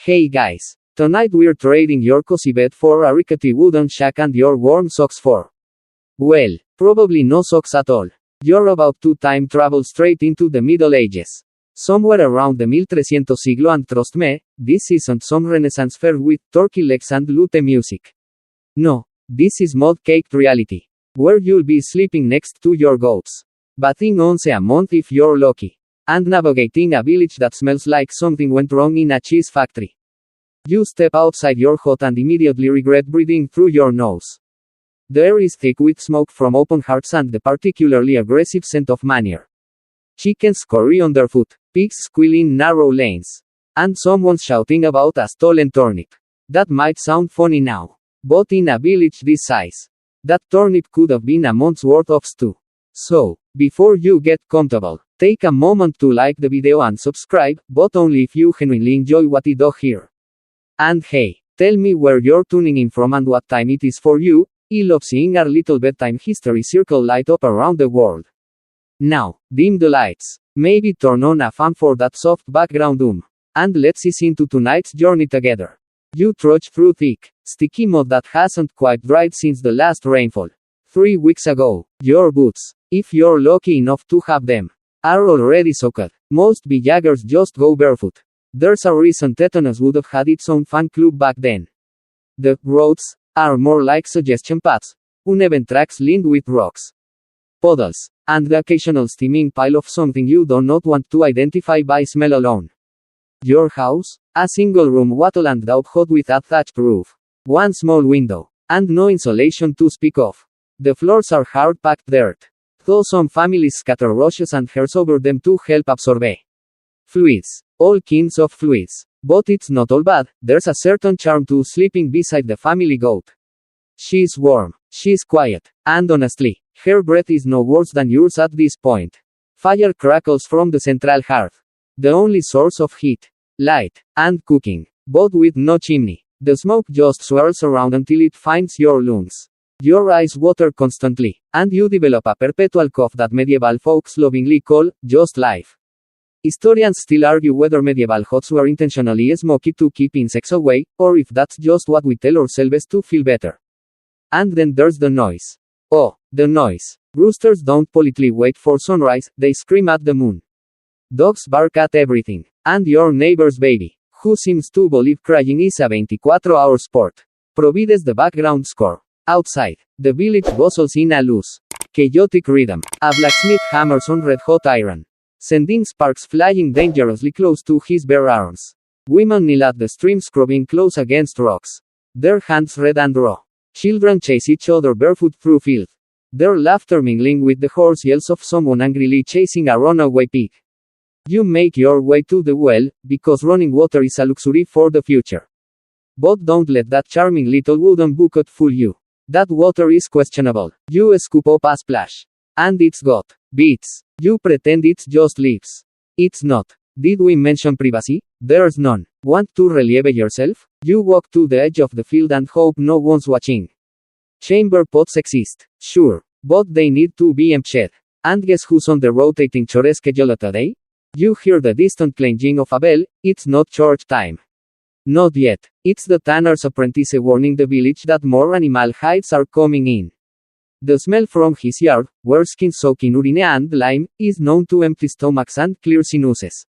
Hey guys. Tonight we're trading your cozy bed for a rickety wooden shack and your warm socks for, well, probably no socks at all. You're about to time travel straight into the Middle Ages. Somewhere around the 1300 siglo, and trust me, this isn't some Renaissance fair with turkey legs and lute music. No, this is mud-caked reality. Where you'll be sleeping next to your goats. Bathing once a month if you're lucky. And navigating a village that smells like something went wrong in a cheese factory. You step outside your hut and immediately regret breathing through your nose. The air is thick with smoke from open hearths and the particularly aggressive scent of manure. Chickens scurry underfoot, pigs squeal in narrow lanes, and someone's shouting about a stolen turnip. That might sound funny now, but in a village this size, that turnip could have been a month's worth of stew. So, before you get comfortable, take a moment to like the video and subscribe, but only if you genuinely enjoy what you do here. And hey, tell me where you're tuning in from and what time it is for you. I love seeing our little bedtime history circle light up around the world. Now, dim the lights. Maybe turn on a fan for that soft background and let's ease into tonight's journey together. You trudge through thick, sticky mud that hasn't quite dried since the last rainfall. 3 weeks ago, your boots, if you're lucky enough to have them, are already soaked. Most villagers just go barefoot. There's a reason tetanus would have had its own fan club back then. The roads are more like suggestion paths, uneven tracks lined with rocks, puddles, and the occasional steaming pile of something you do not want to identify by smell alone. Your house? A single room wattle and daub hut with a thatched roof, one small window, and no insulation to speak of. The floors are hard-packed dirt, though some families scatter rushes and hairs over them to help absorb fluids. All kinds of fluids. But it's not all bad, there's a certain charm to sleeping beside the family goat. She's warm, she's quiet, and honestly, her breath is no worse than yours at this point. Fire crackles from the central hearth. The only source of heat, light, and cooking, but with no chimney. The smoke just swirls around until it finds your lungs. Your eyes water constantly, and you develop a perpetual cough that medieval folks lovingly call, just life. Historians still argue whether medieval huts were intentionally smoky to keep insects away, or if that's just what we tell ourselves to feel better. And then there's the noise. Oh, the noise. Roosters don't politely wait for sunrise, they scream at the moon. Dogs bark at everything. And your neighbor's baby, who seems to believe crying is a 24-hour sport, provides the background score. Outside, the village bustles in a loose, chaotic rhythm. A blacksmith hammers on red-hot iron, sending sparks flying dangerously close to his bare arms. Women kneel at the stream scrubbing clothes against rocks, their hands red and raw. Children chase each other barefoot through filth, their laughter mingling with the hoarse yells of someone angrily chasing a runaway pig. You make your way to the well, because running water is a luxury for the future. But don't let that charming little wooden bucket fool you. That water is questionable. You scoop up a splash, and it's got beads. You pretend it's just leaves. It's not. Did we mention privacy? There's none. Want to relieve yourself? You walk to the edge of the field and hope no one's watching. Chamber pots exist, sure, but they need to be emptied. And guess who's on the rotating chore schedule today? You hear the distant clanging of a bell. It's not church time. Not yet. It's the tanner's apprentice warning the village that more animal hides are coming in. The smell from his yard, where skin soak in urine and lime, is known to empty stomachs and clear sinuses.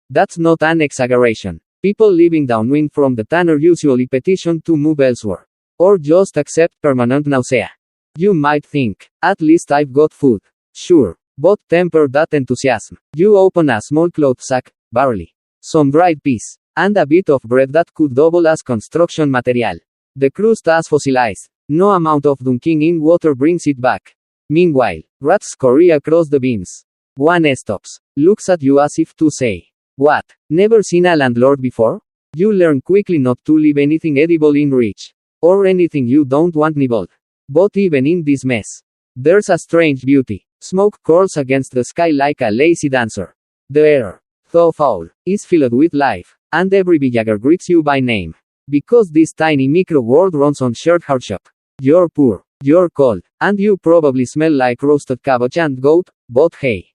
That's not an exaggeration. People living downwind from the tanner usually petition to move elsewhere, or just accept permanent nausea. You might think, at least I've got food. Sure, but temper that enthusiasm. You open a small cloth sack, barley, some dried peas, and a bit of bread that could double as construction material. The crust is fossilized. No amount of dunking in water brings it back. Meanwhile, rats scurry across the beams. One stops, looks at you as if to say, "What? Never seen a landlord before?" You learn quickly not to leave anything edible in reach, or anything you don't want nibbled. But even in this mess, there's a strange beauty. Smoke curls against the sky like a lazy dancer. The air, though foul, is filled with life, and every villager greets you by name. Because this tiny micro-world runs on shared hardship. You're poor, you're cold, and you probably smell like roasted cabbage and goat, but hey,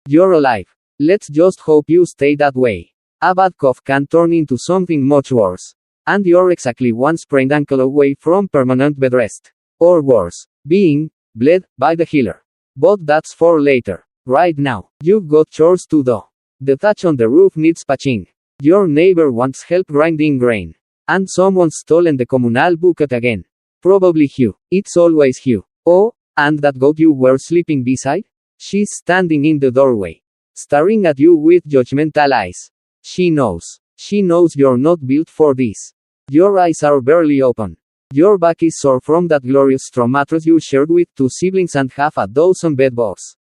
you're alive. Let's just hope you stay that way. A bad cough can turn into something much worse. And you're exactly one sprained ankle away from permanent bed rest. Or worse, being bled by the healer. But that's for later. Right now, you've got chores to do. The thatch on the roof needs patching. Your neighbor wants help grinding grain. And someone's stolen the communal bucket again. Probably Hugh. It's always Hugh. Oh, and that goat you were sleeping beside? She's standing in the doorway, staring at you with judgmental eyes. She knows. She knows you're not built for this. Your eyes are barely open. Your back is sore from that glorious straw mattress you shared with 2 siblings and half a dozen bedbugs.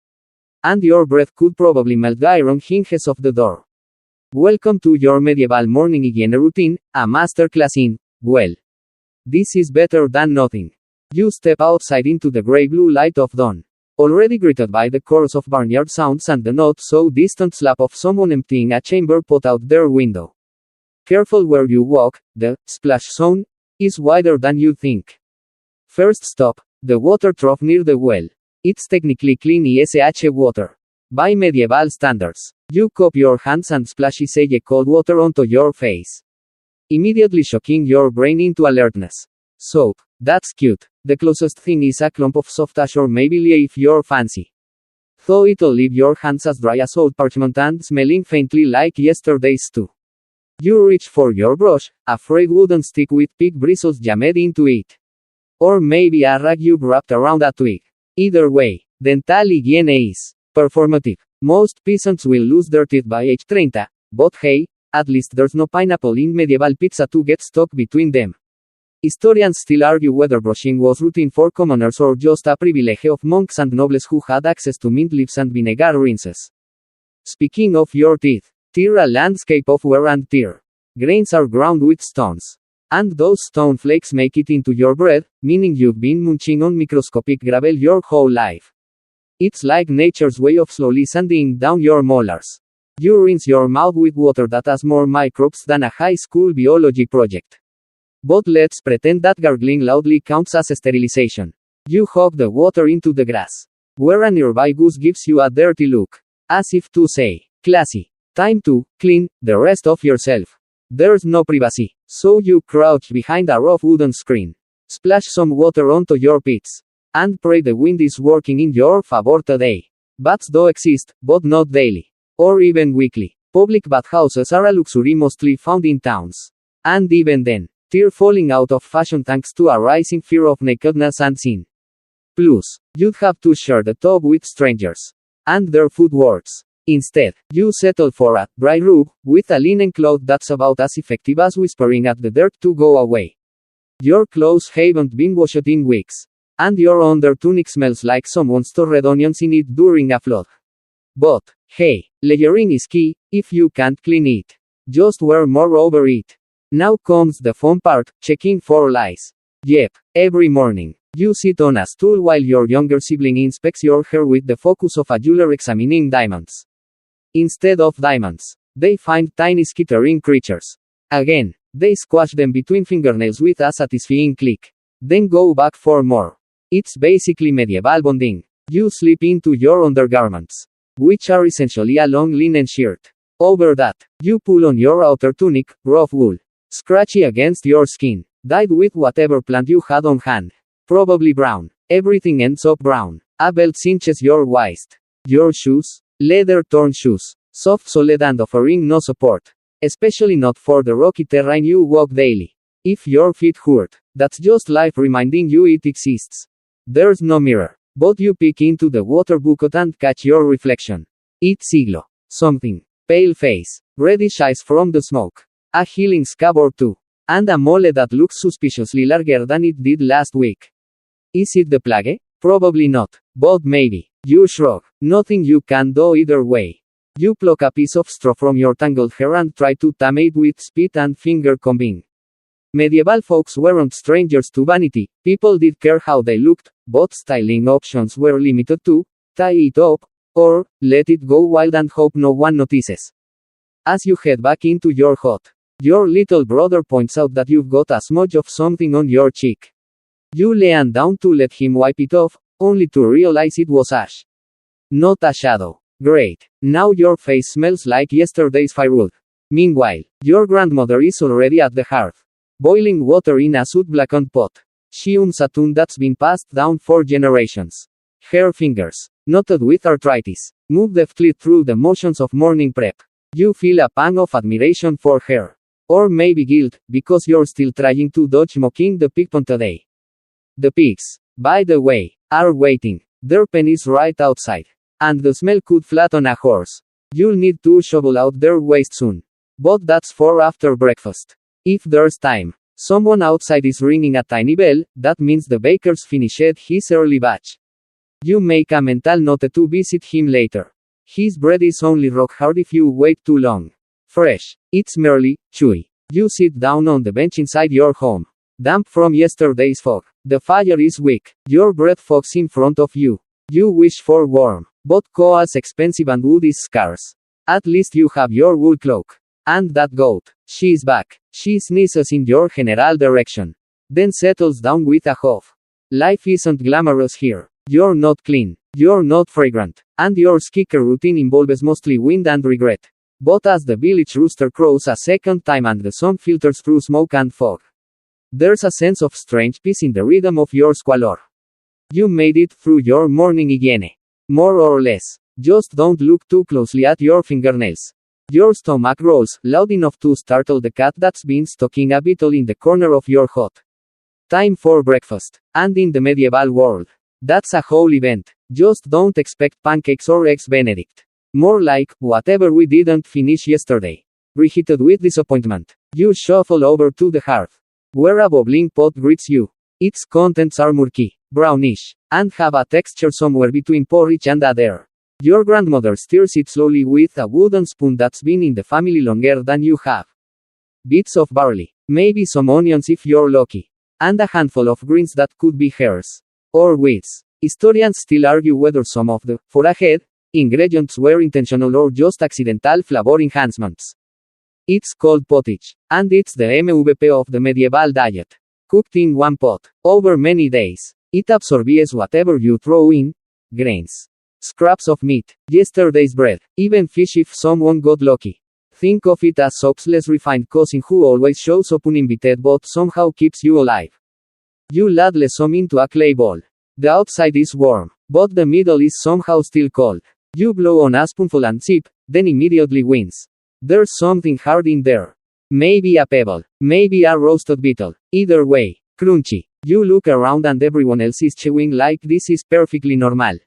And your breath could probably melt the iron hinges of the door. Welcome to your medieval morning hygiene routine, a masterclass in, well, this is better than nothing. You step outside into the grey blue light of dawn, already greeted by the chorus of barnyard sounds and the not-so-distant slap of someone emptying a chamber pot out their window. Careful where you walk, the splash zone is wider than you think. First stop, the water trough near the well. It's technically clean ESH water. By medieval standards, you cup your hands and splash ice cold water onto your face, immediately shocking your brain into alertness. Soap, that's cute. The closest thing is a clump of soft ash or maybe lye if you're fancy. Though it'll leave your hands as dry as old parchment and smelling faintly like yesterday's stew. You reach for your brush, a frayed wooden stick with pig bristles jammed into it. Or maybe a rag you've wrapped around a twig. Either way, dental hygiene is performative. Most peasants will lose their teeth by age 30, but hey, at least there's no pineapple in medieval pizza to get stuck between them. Historians still argue whether brushing was routine for commoners or just a privilege of monks and nobles who had access to mint leaves and vinegar rinses. Speaking of your teeth, tear a landscape of wear and tear. Grains are ground with stones. And those stone flakes make it into your bread, meaning you've been munching on microscopic gravel your whole life. It's like nature's way of slowly sanding down your molars. You rinse your mouth with water that has more microbes than a high school biology project. But let's pretend that gargling loudly counts as sterilization. You hog the water into the grass, where a nearby goose gives you a dirty look, as if to say, classy, time to clean the rest of yourself. There's no privacy, so you crouch behind a rough wooden screen, splash some water onto your pits, and pray the wind is working in your favor today. Bats do exist, but not daily, or even weekly. Public bathhouses are a luxury mostly found in towns. And even then, they're falling out of fashion thanks to a rising fear of nakedness and sin. Plus, you'd have to share the tub with strangers. And their food words. Instead, you settle for a dry rub with a linen cloth that's about as effective as whispering at the dirt to go away. Your clothes haven't been washed in weeks. And your under tunic smells like someone stored onions in it during a flood. But, hey, layering is key, if you can't clean it. Just wear more over it. Now comes the fun part, checking for lice. Yep, every morning, you sit on a stool while your younger sibling inspects your hair with the focus of a jeweler examining diamonds. Instead of diamonds, they find tiny skittering creatures. Again, they squash them between fingernails with a satisfying click. Then go back for more. It's basically medieval bonding. You slip into your undergarments, which are essentially a long linen shirt. Over that, you pull on your outer tunic, rough wool, scratchy against your skin, dyed with whatever plant you had on hand. Probably brown. Everything ends up brown. A belt cinches your waist. Your shoes? Leather torn shoes. Soft solid and offering no support. Especially not for the rocky terrain you walk daily. If your feet hurt, that's just life reminding you it exists. There's no mirror, but you peek into the water bucket and catch your reflection. It's siglo. Something. Pale face. Reddish eyes from the smoke. A healing scab or two. And a mole that looks suspiciously larger than it did last week. Is it the plague? Probably not. But maybe. You shrug. Nothing you can do either way. You pluck a piece of straw from your tangled hair and try to tame it with spit and finger combing. Medieval folks weren't strangers to vanity. People did care how they looked, but styling options were limited to tie it up, or let it go wild and hope no one notices. As you head back into your hut, your little brother points out that you've got a smudge of something on your cheek. You lean down to let him wipe it off, only to realize it was ash. Not a shadow. Great. Now your face smells like yesterday's firewood. Meanwhile, your grandmother is already at the hearth, boiling water in a soot-blackened pot. She owns a tune that's been passed down for generations. Her fingers, knotted with arthritis, move deftly through the motions of morning prep. You feel a pang of admiration for her. Or maybe guilt, because you're still trying to dodge mocking the pig pun today. The pigs, by the way, are waiting. Their pen is right outside. And the smell could flatten a horse. You'll need to shovel out their waste soon. But that's for after breakfast. If there's time. Someone outside is ringing a tiny bell, that means the baker's finished his early batch. You make a mental note to visit him later. His bread is only rock hard if you wait too long. Fresh. It's merely chewy. You sit down on the bench inside your home. Damp from yesterday's fog. The fire is weak. Your breath fogs in front of you. You wish for warm. But coal's expensive and wood is scarce. At least you have your wool cloak. And that goat. She's back. She sneezes in your general direction. Then settles down with a huff. Life isn't glamorous here. You're not clean. You're not fragrant. And your skincare routine involves mostly wind and regret. But as the village rooster crows a second time and the sun filters through smoke and fog, there's a sense of strange peace in the rhythm of your squalor. You made it through your morning hygiene. More or less. Just don't look too closely at your fingernails. Your stomach growls, loud enough to startle the cat that's been stalking a beetle in the corner of your hut. Time for breakfast. And in the medieval world, that's a whole event. Just don't expect pancakes or eggs Benedict. More like, whatever we didn't finish yesterday. Reheated with disappointment, you shuffle over to the hearth, where a bubbling pot greets you. Its contents are murky, brownish, and have a texture somewhere between porridge and a dare. Your grandmother stirs it slowly with a wooden spoon that's been in the family longer than you have. Bits of barley, maybe some onions if you're lucky, and a handful of greens that could be hers. Or weeds. Historians still argue whether some of the forageed ingredients were intentional or just accidental flavor enhancements. It's called pottage, and it's the MVP of the medieval diet. Cooked in one pot, over many days, it absorbs whatever you throw in. Grains. Scraps of meat, yesterday's bread, even fish if someone got lucky. Think of it as soap's less refined cousin who always shows up uninvited but somehow keeps you alive. You ladle some into a clay bowl. The outside is warm, but the middle is somehow still cold. You blow on a spoonful and sip, then immediately wince. There's something hard in there. Maybe a pebble, maybe a roasted beetle. Either way, crunchy. You look around and everyone else is chewing like this is perfectly normal.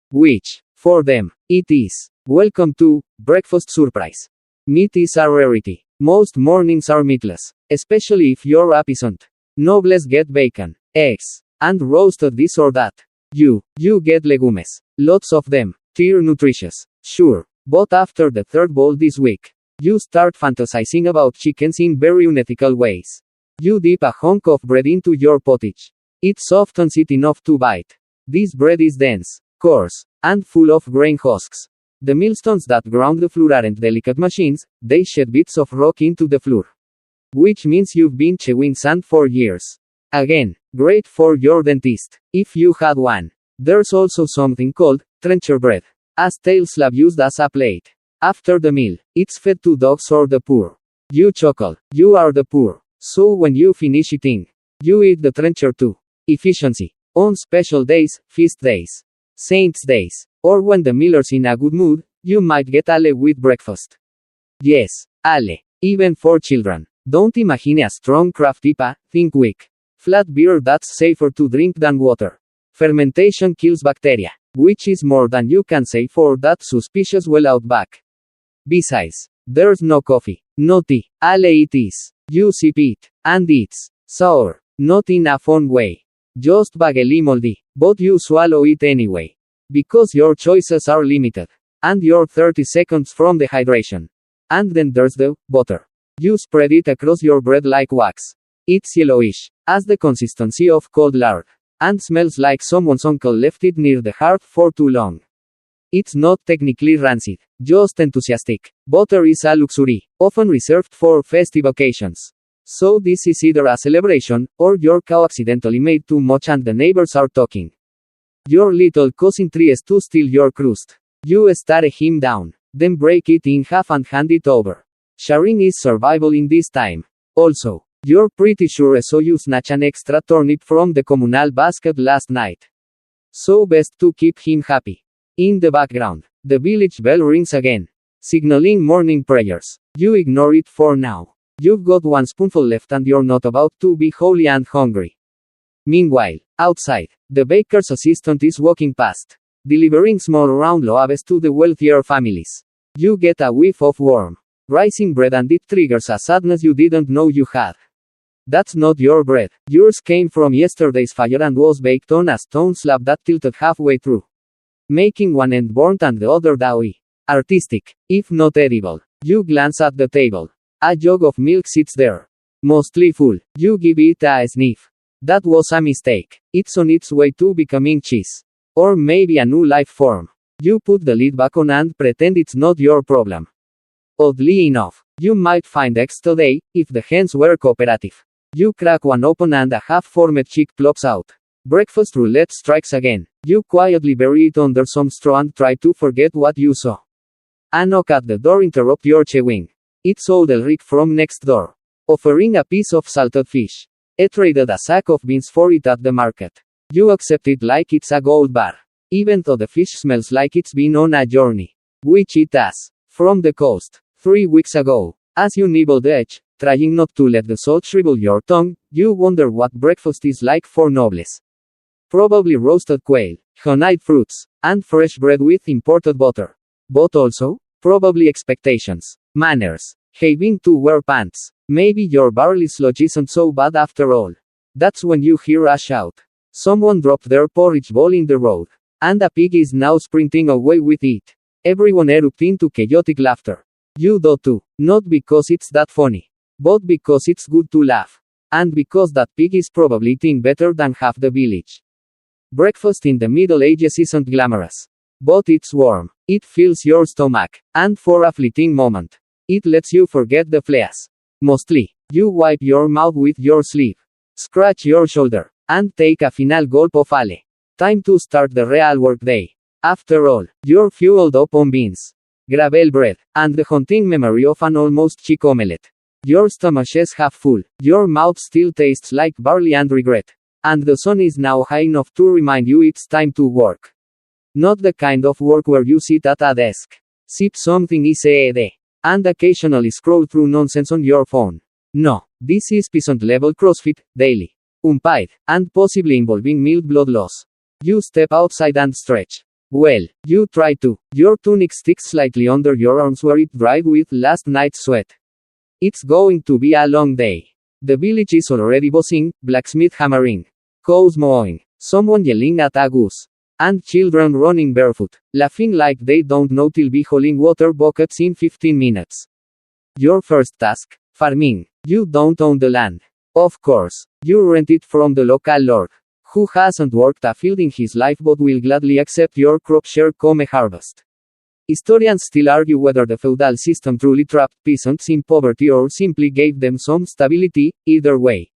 Which, for them, it is. Welcome to breakfast surprise. Meat is a rarity. Most mornings are meatless, especially if you're a peasant. Nobles get bacon, eggs, and roasted this or that. You get legumes. Lots of them. They're nutritious, sure. But after the third bowl this week, you start fantasizing about chickens in very unethical ways. You dip a hunk of bread into your pottage. It softens it enough to bite. This bread is dense, coarse, and full of grain husks. The millstones that ground the flour aren't delicate machines, they shed bits of rock into the flour. Which means you've been chewing sand for years. Again, great for your dentist, if you had one. There's also something called trencher bread, a stale slab used as a plate. After the meal, it's fed to dogs or the poor. You chuckle, you are the poor. So when you finish eating, you eat the trencher too. Efficiency. On special days, feast days, saints' days, or when the miller's in a good mood, you might get ale with breakfast. Yes, ale, even for children. Don't imagine a strong craft IPA, think weak. Flat beer that's safer to drink than water. Fermentation kills bacteria, which is more than you can say for that suspicious well out back. Besides, there's no coffee, no tea, ale it is. You sip it, and it's sour, not in a fun way. Just vaguely moldy, but you swallow it anyway. Because your choices are limited. And you're 30 seconds from dehydration. And then there's the butter. You spread it across your bread like wax. It's yellowish, as the consistency of cold lard, and smells like someone's uncle left it near the hearth for too long. It's not technically rancid, just enthusiastic. Butter is a luxury, often reserved for festive occasions. So this is either a celebration, or your cow accidentally made too much and the neighbors are talking. Your little cousin tries to steal your crust. You stare him down, then break it in half and hand it over. Sharing is survival in this time. Also, you're pretty sure so you snatched an extra turnip from the communal basket last night. So best to keep him happy. In the background, the village bell rings again, signaling morning prayers. You ignore it for now. You've got one spoonful left and you're not about to be wholly and hungry. Meanwhile, outside, the baker's assistant is walking past, delivering small round loaves to the wealthier families. You get a whiff of warm, rising bread and it triggers a sadness you didn't know you had. That's not your bread. Yours came from yesterday's fire and was baked on a stone slab that tilted halfway through, making one end burnt and the other doughy. Artistic, if not edible. You glance at the table. A jug of milk sits there, mostly full. You give it a sniff. That was a mistake. It's on its way to becoming cheese. Or maybe a new life form. You put the lid back on and pretend it's not your problem. Oddly enough, you might find eggs today, if the hens were cooperative. You crack one open and a half-formed chick plops out. Breakfast roulette strikes again. You quietly bury it under some straw and try to forget what you saw. A knock at the door interrupts your chewing. It's old Elric from next door, offering a piece of salted fish. He traded a sack of beans for it at the market. You accept it like it's a gold bar, even though the fish smells like it's been on a journey, which it has, from the coast, 3 weeks ago. As you nibble the edge, trying not to let the salt shrivel your tongue, you wonder what breakfast is like for nobles. Probably roasted quail, honeyed fruits, and fresh bread with imported butter. But also, probably expectations, manners, having to wear pants. Maybe your barley sludge isn't so bad after all. That's when you hear a shout. Someone dropped their porridge bowl in the road, and a pig is now sprinting away with it. Everyone erupts into chaotic laughter. You do too, not because it's that funny, but because it's good to laugh. And because that pig is probably eating better than half the village. Breakfast in the Middle Ages isn't glamorous. But it's warm. It fills your stomach. And for a fleeting moment, it lets you forget the fleas. Mostly, you wipe your mouth with your sleeve, scratch your shoulder, and take a final gulp of ale. Time to start the real workday. After all, you're fueled up on beans, gravel bread, and the haunting memory of an almost chick omelette. Your stomach is half full, your mouth still tastes like barley and regret. And the sun is now high enough to remind you it's time to work. Not the kind of work where you sit at a desk, sip something ICED, and occasionally scroll through nonsense on your phone. No, this is peasant-level CrossFit, daily, unpaid, and possibly involving mild blood loss. You step outside and stretch. Well, you try to. Your tunic sticks slightly under your arms where it dried with last night's sweat. It's going to be a long day. The village is already buzzing, blacksmith hammering, cows mooing, someone yelling at a goose, and children running barefoot, laughing like they don't know till be hauling water buckets in 15 minutes. Your first task, farming. You don't own the land. Of course, you rent it from the local lord, who hasn't worked a field in his life but will gladly accept your crop share come harvest. Historians still argue whether the feudal system truly trapped peasants in poverty or simply gave them some stability. Either way,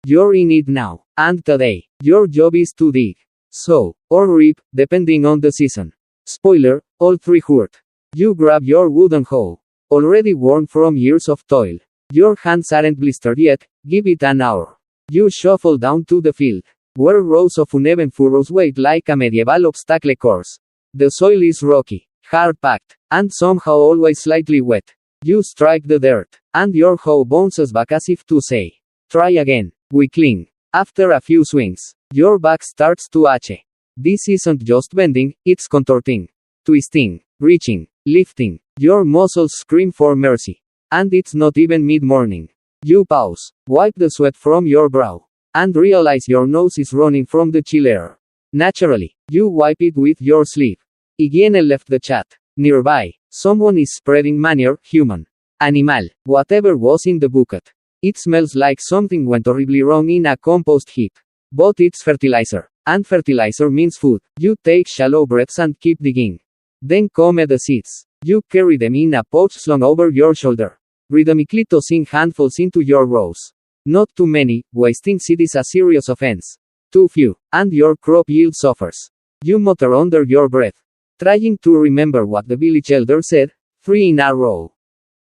you're in it now, and today, your job is to dig, sow, or reap, depending on the season. Spoiler, all three hurt. You grab your wooden hoe, already worn from years of toil. Your hands aren't blistered yet, give it an hour. You shuffle down to the field, where rows of uneven furrows wait like a medieval obstacle course. The soil is rocky, hard-packed, and somehow always slightly wet. You strike the dirt, and your hoe bounces back as if to say, try again. We cling. After a few swings, your back starts to ache. This isn't just bending, it's contorting, twisting, reaching, lifting. Your muscles scream for mercy. And it's not even mid-morning. You pause, wipe the sweat from your brow, and realize your nose is running from the chill air. Naturally, you wipe it with your sleeve. Higiene left the chat. Nearby, someone is spreading manure, human, animal, whatever was in the bucket. It smells like something went horribly wrong in a compost heap. But it's fertilizer. And fertilizer means food. You take shallow breaths and keep digging. Then come the seeds. You carry them in a pouch slung over your shoulder, rhythmically tossing handfuls into your rows. Not too many, wasting seed is a serious offense. Too few, and your crop yield suffers. You mutter under your breath, trying to remember what the village elder said, 3 in a row.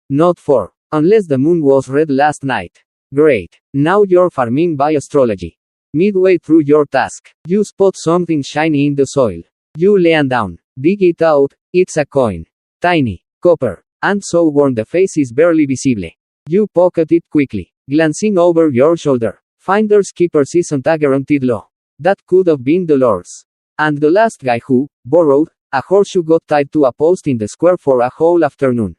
Not 4. Unless the moon was red last night. Great. Now you're farming by astrology. Midway through your task, you spot something shiny in the soil. You lay down, dig it out, it's a coin. Tiny, copper, and so worn the face is barely visible. You pocket it quickly, glancing over your shoulder. Finders keepers isn't a guaranteed law. That could have been the Lord's. And the last guy who borrowed a horseshoe got tied to a post in the square for a whole afternoon.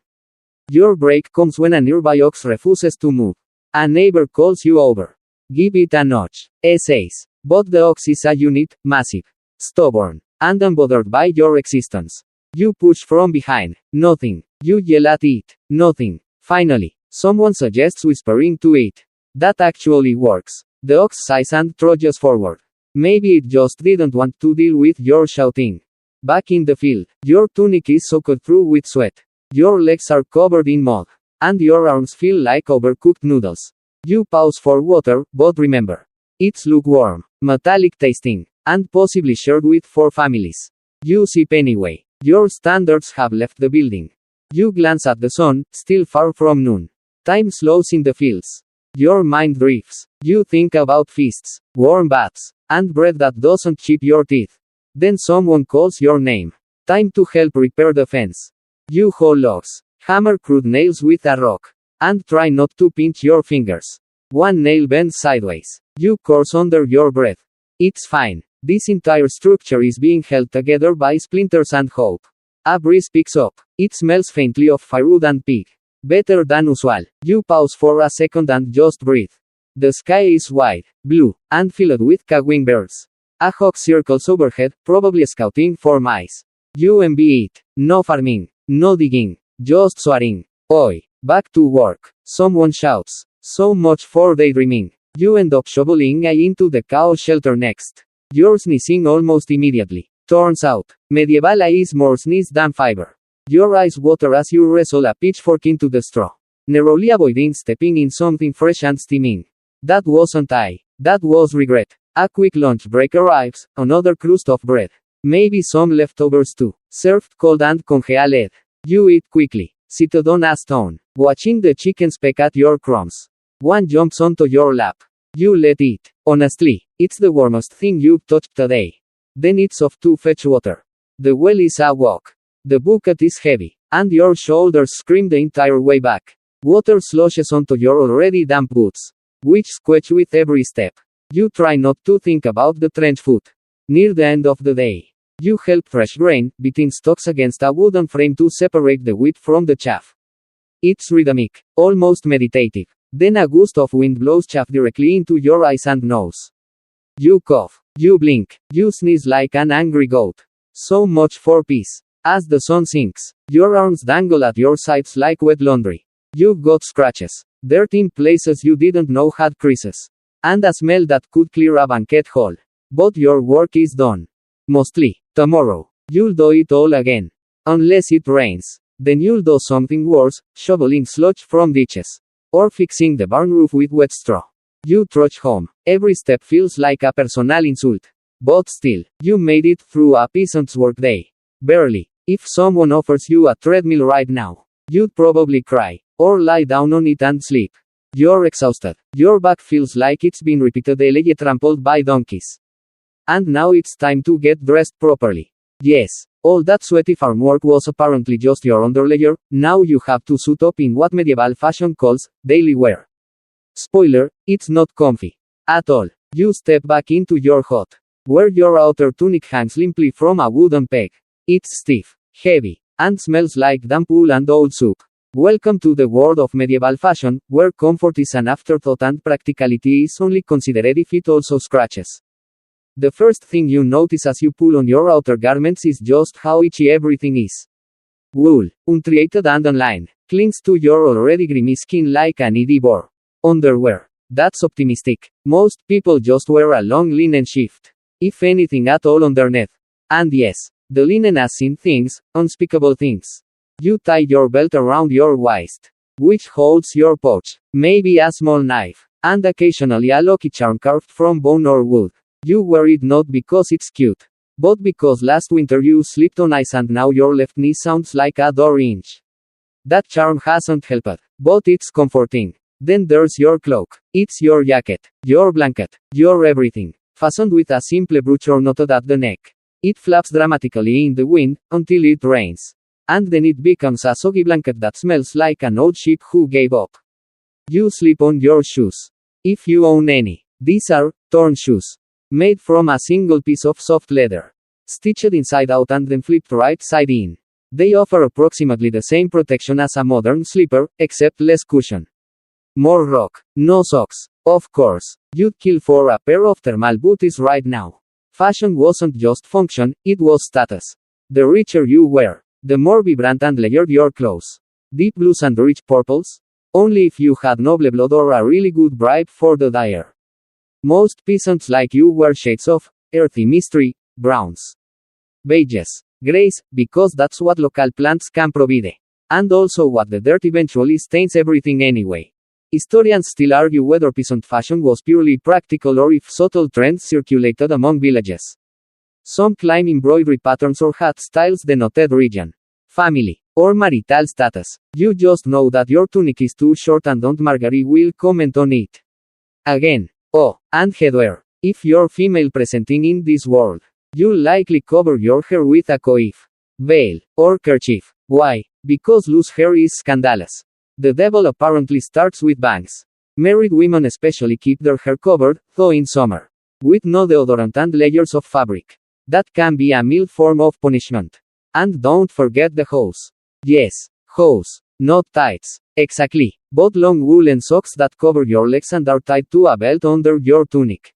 Your break comes when a nearby ox refuses to move. A neighbor calls you over. Give it a notch. Says. But the ox is a unit, massive, stubborn, and unbothered by your existence. You push from behind. Nothing. You yell at it. Nothing. Finally, someone suggests whispering to it. That actually works. The ox sighs and trudges forward. Maybe it just didn't want to deal with your shouting. Back in the field, your tunic is soaked through with sweat. Your legs are covered in mud. And your arms feel like overcooked noodles. You pause for water, but remember. It's lukewarm, metallic tasting, and possibly shared with 4 families. You sip anyway. Your standards have left the building. You glance at the sun, still far from noon. Time slows in the fields. Your mind drifts. You think about feasts, warm baths, and bread that doesn't chip your teeth. Then someone calls your name. Time to help repair the fence. You haul logs, hammer crude nails with a rock, and try not to pinch your fingers. One nail bends sideways. You curse under your breath. It's fine. This entire structure is being held together by splinters and hope. A breeze picks up. It smells faintly of firewood and pig. Better than usual. You pause for a second and just breathe. The sky is wide, blue, and filled with cawing birds. A hawk circles overhead, probably scouting for mice. You envy it. No farming, no digging, just soaring. Oi, back to work. Someone shouts. So much for daydreaming. You end up shoveling into the cow shelter next. You're sneezing almost immediately. Turns out, medieval is more sneeze than fiber. Your eyes water as you wrestle a pitchfork into the straw, narrowly avoiding stepping in something fresh and steaming. That wasn't I. That was regret. A quick lunch break arrives, another crust of bread. Maybe some leftovers too, served cold and congealed. You eat quickly, seated on a stone, watching the chickens peck at your crumbs. One jumps onto your lap. You let it. Honestly, it's the warmest thing you've touched today. Then it's off to fetch water. The well is a walk. The bucket is heavy, and your shoulders scream the entire way back. Water sloshes onto your already damp boots, which squelch with every step. You try not to think about the trench foot. Near the end of the day, you help fresh grain, beating stalks against a wooden frame to separate the wheat from the chaff. It's rhythmic, almost meditative. Then a gust of wind blows chaff directly into your eyes and nose. You cough. You blink. You sneeze like an angry goat. So much for peace. As the sun sinks, your arms dangle at your sides like wet laundry. You've got scratches, dirt in places you didn't know had creases, and a smell that could clear a banquet hall. But your work is done. Mostly. Tomorrow, you'll do it all again. Unless it rains. Then you'll do something worse, shoveling sludge from ditches. Or fixing the barn roof with wet straw. You trudge home. Every step feels like a personal insult. But still, you made it through a peasant's workday. Barely. If someone offers you a treadmill right now, you'd probably cry, or lie down on it and sleep. You're exhausted. Your back feels like it's been repeatedly trampled by donkeys. And now it's time to get dressed properly. Yes, all that sweaty farm work was apparently just your underlayer. Now you have to suit up in what medieval fashion calls daily wear. Spoiler, it's not comfy at all. You step back into your hut, where your outer tunic hangs limply from a wooden peg. It's stiff, heavy, and smells like damp wool and old soup. Welcome to the world of medieval fashion, where comfort is an afterthought and practicality is only considered if it also scratches. The first thing you notice as you pull on your outer garments is just how itchy everything is. Wool, untreated and unlined, clings to your already grimy skin like an needy boar. Underwear. That's optimistic. Most people just wear a long linen shift, if anything at all underneath. And yes, the linen has seen things, unspeakable things. You tie your belt around your waist, which holds your pouch, maybe a small knife, and occasionally a lucky charm carved from bone or wood. You wear it not because it's cute, but because last winter you slipped on ice and now your left knee sounds like a door hinge. That charm hasn't helped, but it's comforting. Then there's your cloak. It's your jacket, your blanket, your everything, fastened with a simple brooch or knotted at the neck. It flaps dramatically in the wind, until it rains. And then it becomes a soggy blanket that smells like an old ship who gave up. You slip on your shoes. If you own any. These are torn shoes. Made from a single piece of soft leather. Stitched inside out and then flipped right side in. They offer approximately the same protection as a modern slipper, except less cushion. More rock. No socks. Of course. You'd kill for a pair of thermal booties right now. Fashion wasn't just function, it was status. The richer you were, the more vibrant and layered your clothes. Deep blues and rich purples? Only if you had noble blood or a really good bribe for the dyer. Most peasants like you wear shades of earthy mystery, browns, beiges, grays, because that's what local plants can provide. And also what the dirt eventually stains everything anyway. Historians still argue whether peasant fashion was purely practical or if subtle trends circulated among villages. Some claim embroidery patterns or hat styles denoted region, family, or marital status. You just know that your tunic is too short and Aunt Marguerite will comment on it. Again. Oh, and headwear. If you're female presenting in this world, you'll likely cover your hair with a coif, veil, or kerchief. Why? Because loose hair is scandalous. The devil apparently starts with bangs. Married women especially keep their hair covered, though in summer, with no deodorant and layers of fabric. That can be a mild form of punishment. And don't forget the hose. Yes, hose, not tights. Exactly. Both long woolen socks that cover your legs and are tied to a belt under your tunic.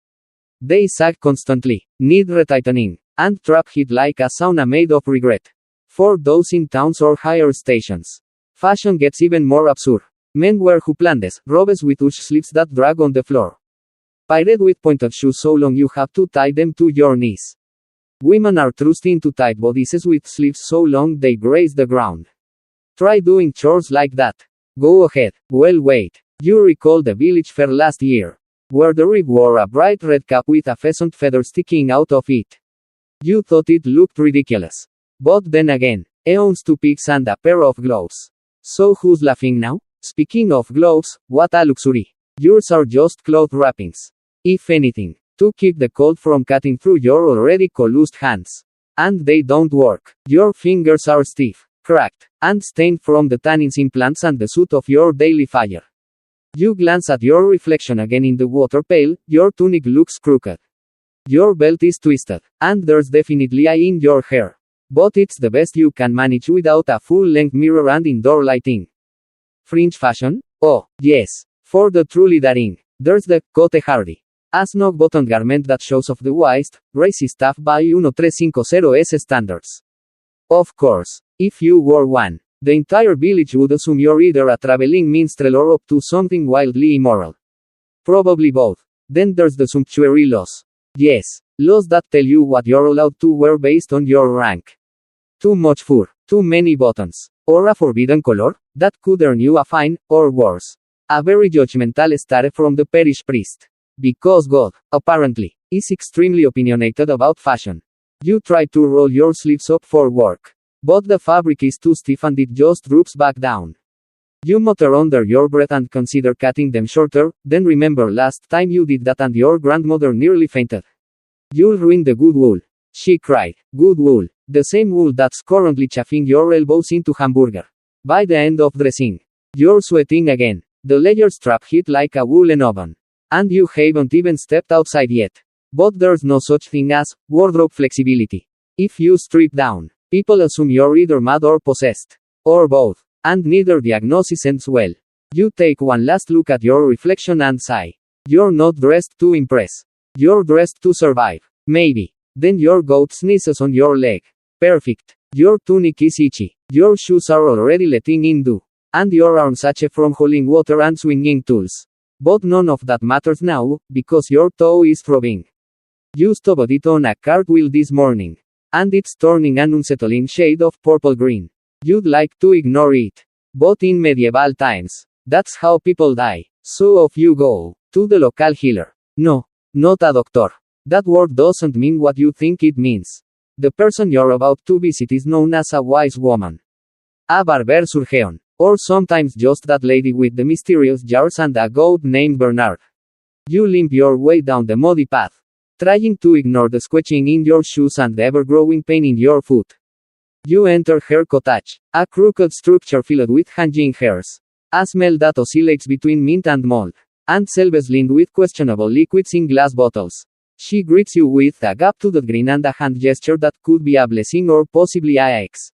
They sag constantly, need retightening, and trap heat like a sauna made of regret. For those in towns or higher stations, fashion gets even more absurd. Men wear hooplandes, robes with huge sleeves that drag on the floor. Pirate with pointed shoes so long you have to tie them to your knees. Women are thrust into tight bodices with sleeves so long they graze the ground. Try doing chores like that. Go ahead. Well, wait. You recall the village fair last year, where the rib wore a bright red cap with a pheasant feather sticking out of it. You thought it looked ridiculous. But then again, he owns 2 pigs and a pair of gloves. So who's laughing now? Speaking of gloves, what a luxury. Yours are just cloth wrappings. If anything, to keep the cold from cutting through your already calloused hands. And they don't work. Your fingers are stiff, cracked, and stained from the tannins implants and the soot of your daily fire. You glance at your reflection again in the water pail, your tunic looks crooked. Your belt is twisted, and there's definitely a in your hair. But it's the best you can manage without a full-length mirror and indoor lighting. Fringe fashion? Oh, yes. For the truly daring, there's the cote hardy. A snug-buttoned garment that shows off the waist, racy stuff by 1350s standards. Of course, if you wore one, the entire village would assume you're either a traveling minstrel or up to something wildly immoral. Probably both. Then there's the sumptuary laws. Yes, laws that tell you what you're allowed to wear based on your rank. Too much fur, too many buttons, or a forbidden color, that could earn you a fine, or worse, a very judgmental stare from the parish priest. Because God, apparently, is extremely opinionated about fashion. You try to roll your sleeves up for work, but the fabric is too stiff and it just droops back down. You mutter under your breath and consider cutting them shorter, then remember last time you did that and your grandmother nearly fainted. You'll ruin the good wool, she cried. Good wool, the same wool that's currently chafing your elbows into hamburger. By the end of dressing, you're sweating again. The layers trap heat like a woolen oven. And you haven't even stepped outside yet. But there's no such thing as wardrobe flexibility. If you strip down, people assume you're either mad or possessed. Or both. And neither diagnosis ends well. You take one last look at your reflection and sigh. You're not dressed to impress. You're dressed to survive. Maybe. Then your goat sneezes on your leg. Perfect. Your tunic is itchy. Your shoes are already letting in dew. And your arms ache from hauling water and swinging tools. But none of that matters now, because your toe is throbbing. You stopped it on a cartwheel this morning. And it's turning an unsettling shade of purple-green. You'd like to ignore it. But in medieval times, that's how people die. So off you go, to the local healer. No, not a doctor. That word doesn't mean what you think it means. The person you're about to visit is known as a wise woman. A barber surgeon. Or sometimes just that lady with the mysterious jars and a goat named Bernard. You limp your way down the muddy path, trying to ignore the squelching in your shoes and the ever-growing pain in your foot. You enter her cottage, a crooked structure filled with hanging hairs, a smell that oscillates between mint and mold, and shelves lined with questionable liquids in glass bottles. She greets you with a gap-toothed grin and a hand gesture that could be a blessing or possibly a hex.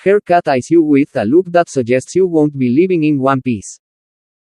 Her cat eyes you with a look that suggests you won't be living in one piece.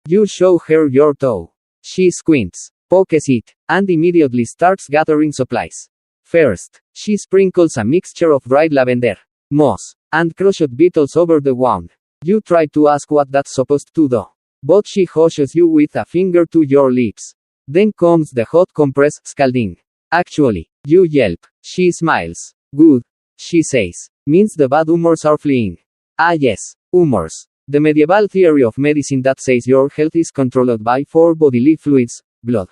You show her your toe. She squints, pokes it, and immediately starts gathering supplies. First, she sprinkles a mixture of dried lavender, moss, and crushed beetles over the wound. You try to ask what that's supposed to do, but she hushes you with a finger to your lips. Then comes the hot compress, scalding. Actually, you yelp. She smiles. Good, she says. Means the bad humors are fleeing. Ah yes, humors. The medieval theory of medicine that says your health is controlled by 4 bodily fluids: blood,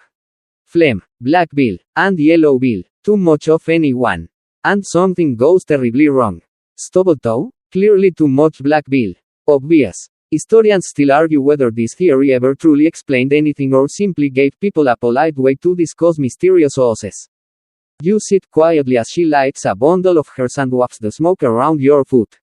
phlegm, black bile, and yellow bile. Too much of any one, and something goes terribly wrong. Stubble toe? Clearly too much black bile. Obvious. Historians still argue whether this theory ever truly explained anything or simply gave people a polite way to discuss mysterious causes. You sit quietly as she lights a bundle of hers and wafts the smoke around your foot.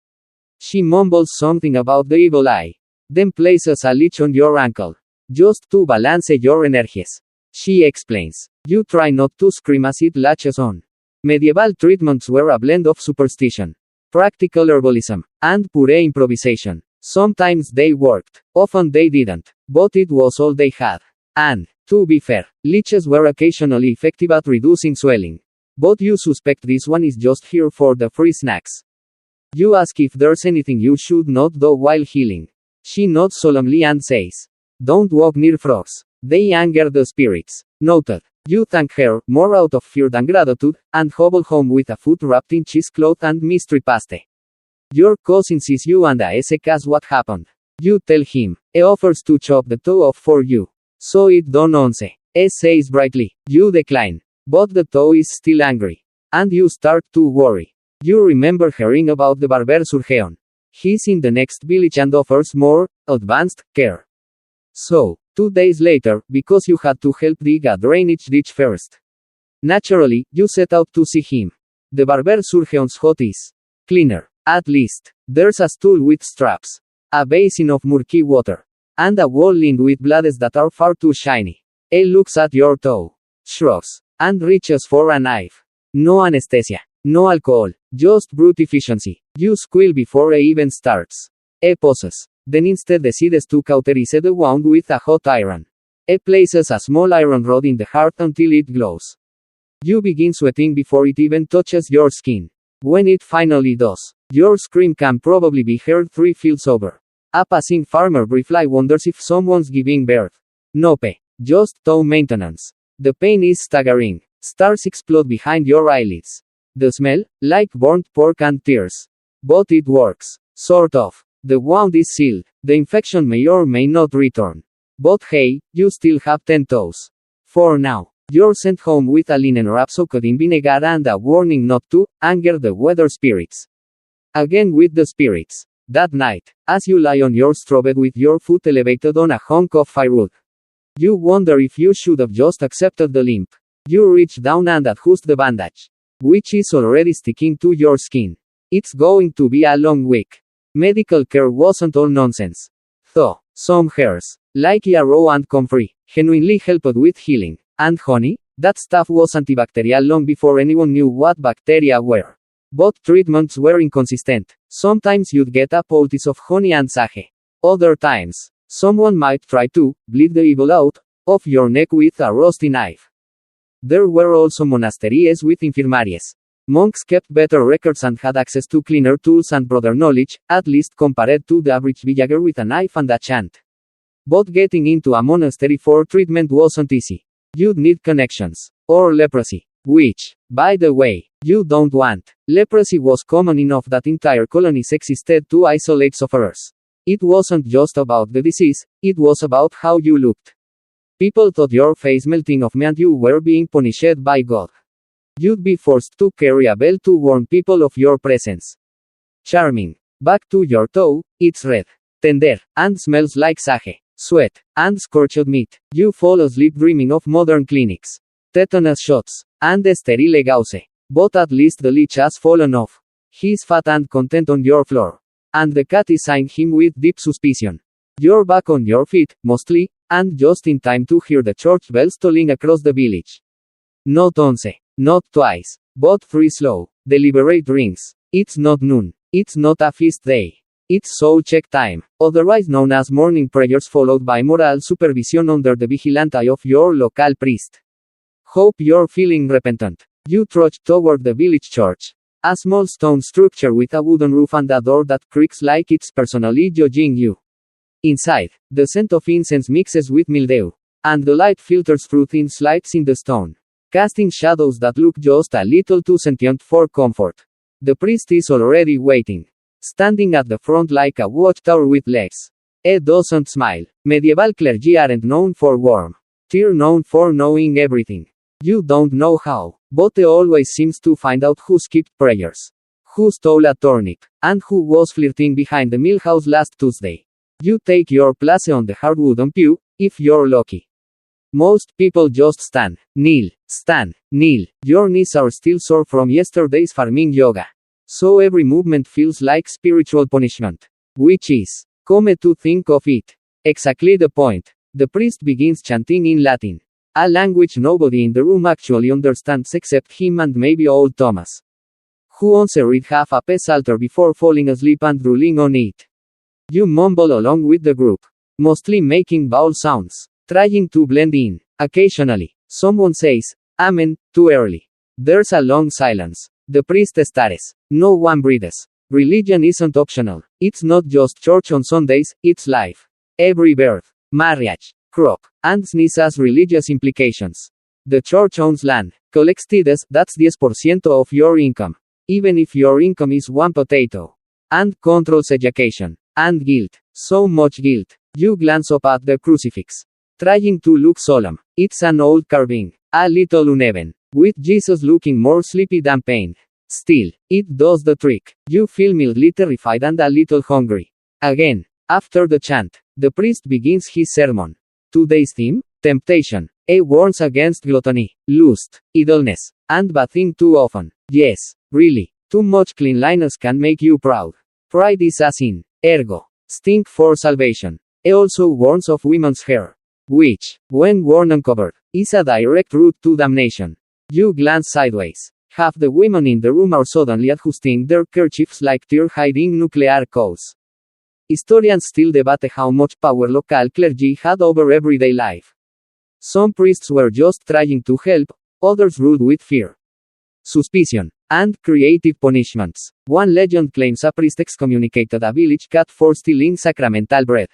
She mumbles something about the evil eye, then places a leash on your ankle, just to balance your energies. She explains. You try not to scream as it latches on. Medieval treatments were a blend of superstition, practical herbalism, and pure improvisation. Sometimes they worked, often they didn't, but it was all they had. And, to be fair, leeches were occasionally effective at reducing swelling. But you suspect this one is just here for the free snacks. You ask if there's anything you should not do while healing. She nods solemnly and says, "Don't walk near frogs. They anger the spirits." Noted. You thank her, more out of fear than gratitude, and hobble home with a foot wrapped in cheesecloth and mystery paste. Your cousin sees you and asks what happened. You tell him. He offers to chop the toe off for you. So it done once. He says brightly. You decline. But the toe is still angry. And you start to worry. You remember hearing about the barber surgeon. He's in the next village and offers more advanced care. So, 2 days later, because you had to help dig a drainage ditch first, naturally, you set out to see him. The barber surgeon's hut is cleaner. At least, there's a stool with straps, a basin of murky water, and a wall lined with blades that are far too shiny. He looks at your toe, shrugs, and reaches for a knife. No anesthesia, no alcohol, just brute efficiency. You squeal before he even starts. He pauses, then instead decides to cauterize the wound with a hot iron. He places a small iron rod in the heart until it glows. You begin sweating before it even touches your skin. When it finally does, your scream can probably be heard 3 fields over. A passing farmer briefly wonders if someone's giving birth. Nope, just toe maintenance. The pain is staggering. Stars explode behind your eyelids. The smell, like burnt pork and tears. But it works. Sort of. The wound is sealed. The infection may or may not return. But hey, you still have 10 toes. For now. You're sent home with a linen wrap soaked in vinegar and a warning not to anger the weather spirits. Again with the spirits. That night, as you lie on your straw bed with your foot elevated on a hunk of firewood, you wonder if you should have just accepted the limp. You reach down and adjust the bandage, which is already sticking to your skin. It's going to be a long week. Medical care wasn't all nonsense. Though, some hairs, like yarrow and comfrey, genuinely helped with healing. And honey? That stuff was antibacterial long before anyone knew what bacteria were. But treatments were inconsistent. Sometimes you'd get a poultice of honey and sage. Other times, someone might try to bleed the evil out of your neck with a rusty knife. There were also monasteries with infirmaries. Monks kept better records and had access to cleaner tools and broader knowledge, at least compared to the average villager with a knife and a chant. But getting into a monastery for treatment wasn't easy. You'd need connections. Or leprosy. Which, by the way, you don't want. Leprosy was common enough that entire colonies existed to isolate sufferers. It wasn't just about the disease, it was about how you looked. People thought your face melting off meant you were being punished by God. You'd be forced to carry a bell to warn people of your presence. Charming. Back to your toe, it's red. tender, and smells like sage, sweat, and scorched meat. You fall asleep dreaming of modern clinics, tetanus shots, and sterile gauze. But at least the leech has fallen off. He's fat and content on your floor. And the cat is eyeing him with deep suspicion. You're back on your feet, mostly, and just in time to hear the church bells tolling across the village. Not once, not twice, but 3 slow, deliberate rings. It's not noon. It's not a feast day. It's soul check time, otherwise known as morning prayers followed by moral supervision under the vigilant eye of your local priest. Hope you're feeling repentant. You trudge toward the village church. A small stone structure with a wooden roof and a door that creaks like it's personally judging you. Inside, the scent of incense mixes with mildew, and the light filters through thin slits in the stone, casting shadows that look just a little too sentient for comfort. The priest is already waiting, standing at the front like a watchtower with legs. He doesn't smile. Medieval clergy aren't known for warmth. They're known for knowing everything. You don't know how, but he always seems to find out who skipped prayers, who stole a turnip, and who was flirting behind the millhouse last Tuesday. You take your place on the hard wooden pew, if you're lucky. Most people just stand, kneel. Your knees are still sore from yesterday's farming yoga. So every movement feels like spiritual punishment. Which is, come to think of it, exactly the point. The priest begins chanting in Latin, a language nobody in the room actually understands except him and maybe old Thomas, who once read half a psalter before falling asleep and drooling on it. You mumble along with the group, mostly making vowel sounds, trying to blend in. Occasionally, someone says, Amen, too early. There's a long silence. The priest stares. No one breathes. Religion isn't optional. It's not just church on Sundays, it's life. Every birth, marriage, crop, and sneeze has religious implications. The church owns land, collects tithes, that's 10% of your income. Even if your income is 1 potato. And controls education. And guilt. So much guilt. You glance up at the crucifix, trying to look solemn. It's an old carving, a little uneven, with Jesus looking more sleepy than pained. Still, it does the trick. You feel mildly terrified and a little hungry. Again, after the chant, the priest begins his sermon. Today's theme? Temptation. He warns against gluttony, lust, idleness, and bathing too often. Yes, really, too much cleanliness can make you proud. Pride is a sin. Ergo, stink for salvation. He also warns of women's hair, which, when worn uncovered, is a direct route to damnation. You glance sideways. Half the women in the room are suddenly adjusting their kerchiefs like they're hiding nuclear codes. Historians still debate how much power local clergy had over everyday life. Some priests were just trying to help, others ruled with fear, suspicion, and creative punishments. One legend claims a priest excommunicated a village cat for stealing sacramental bread.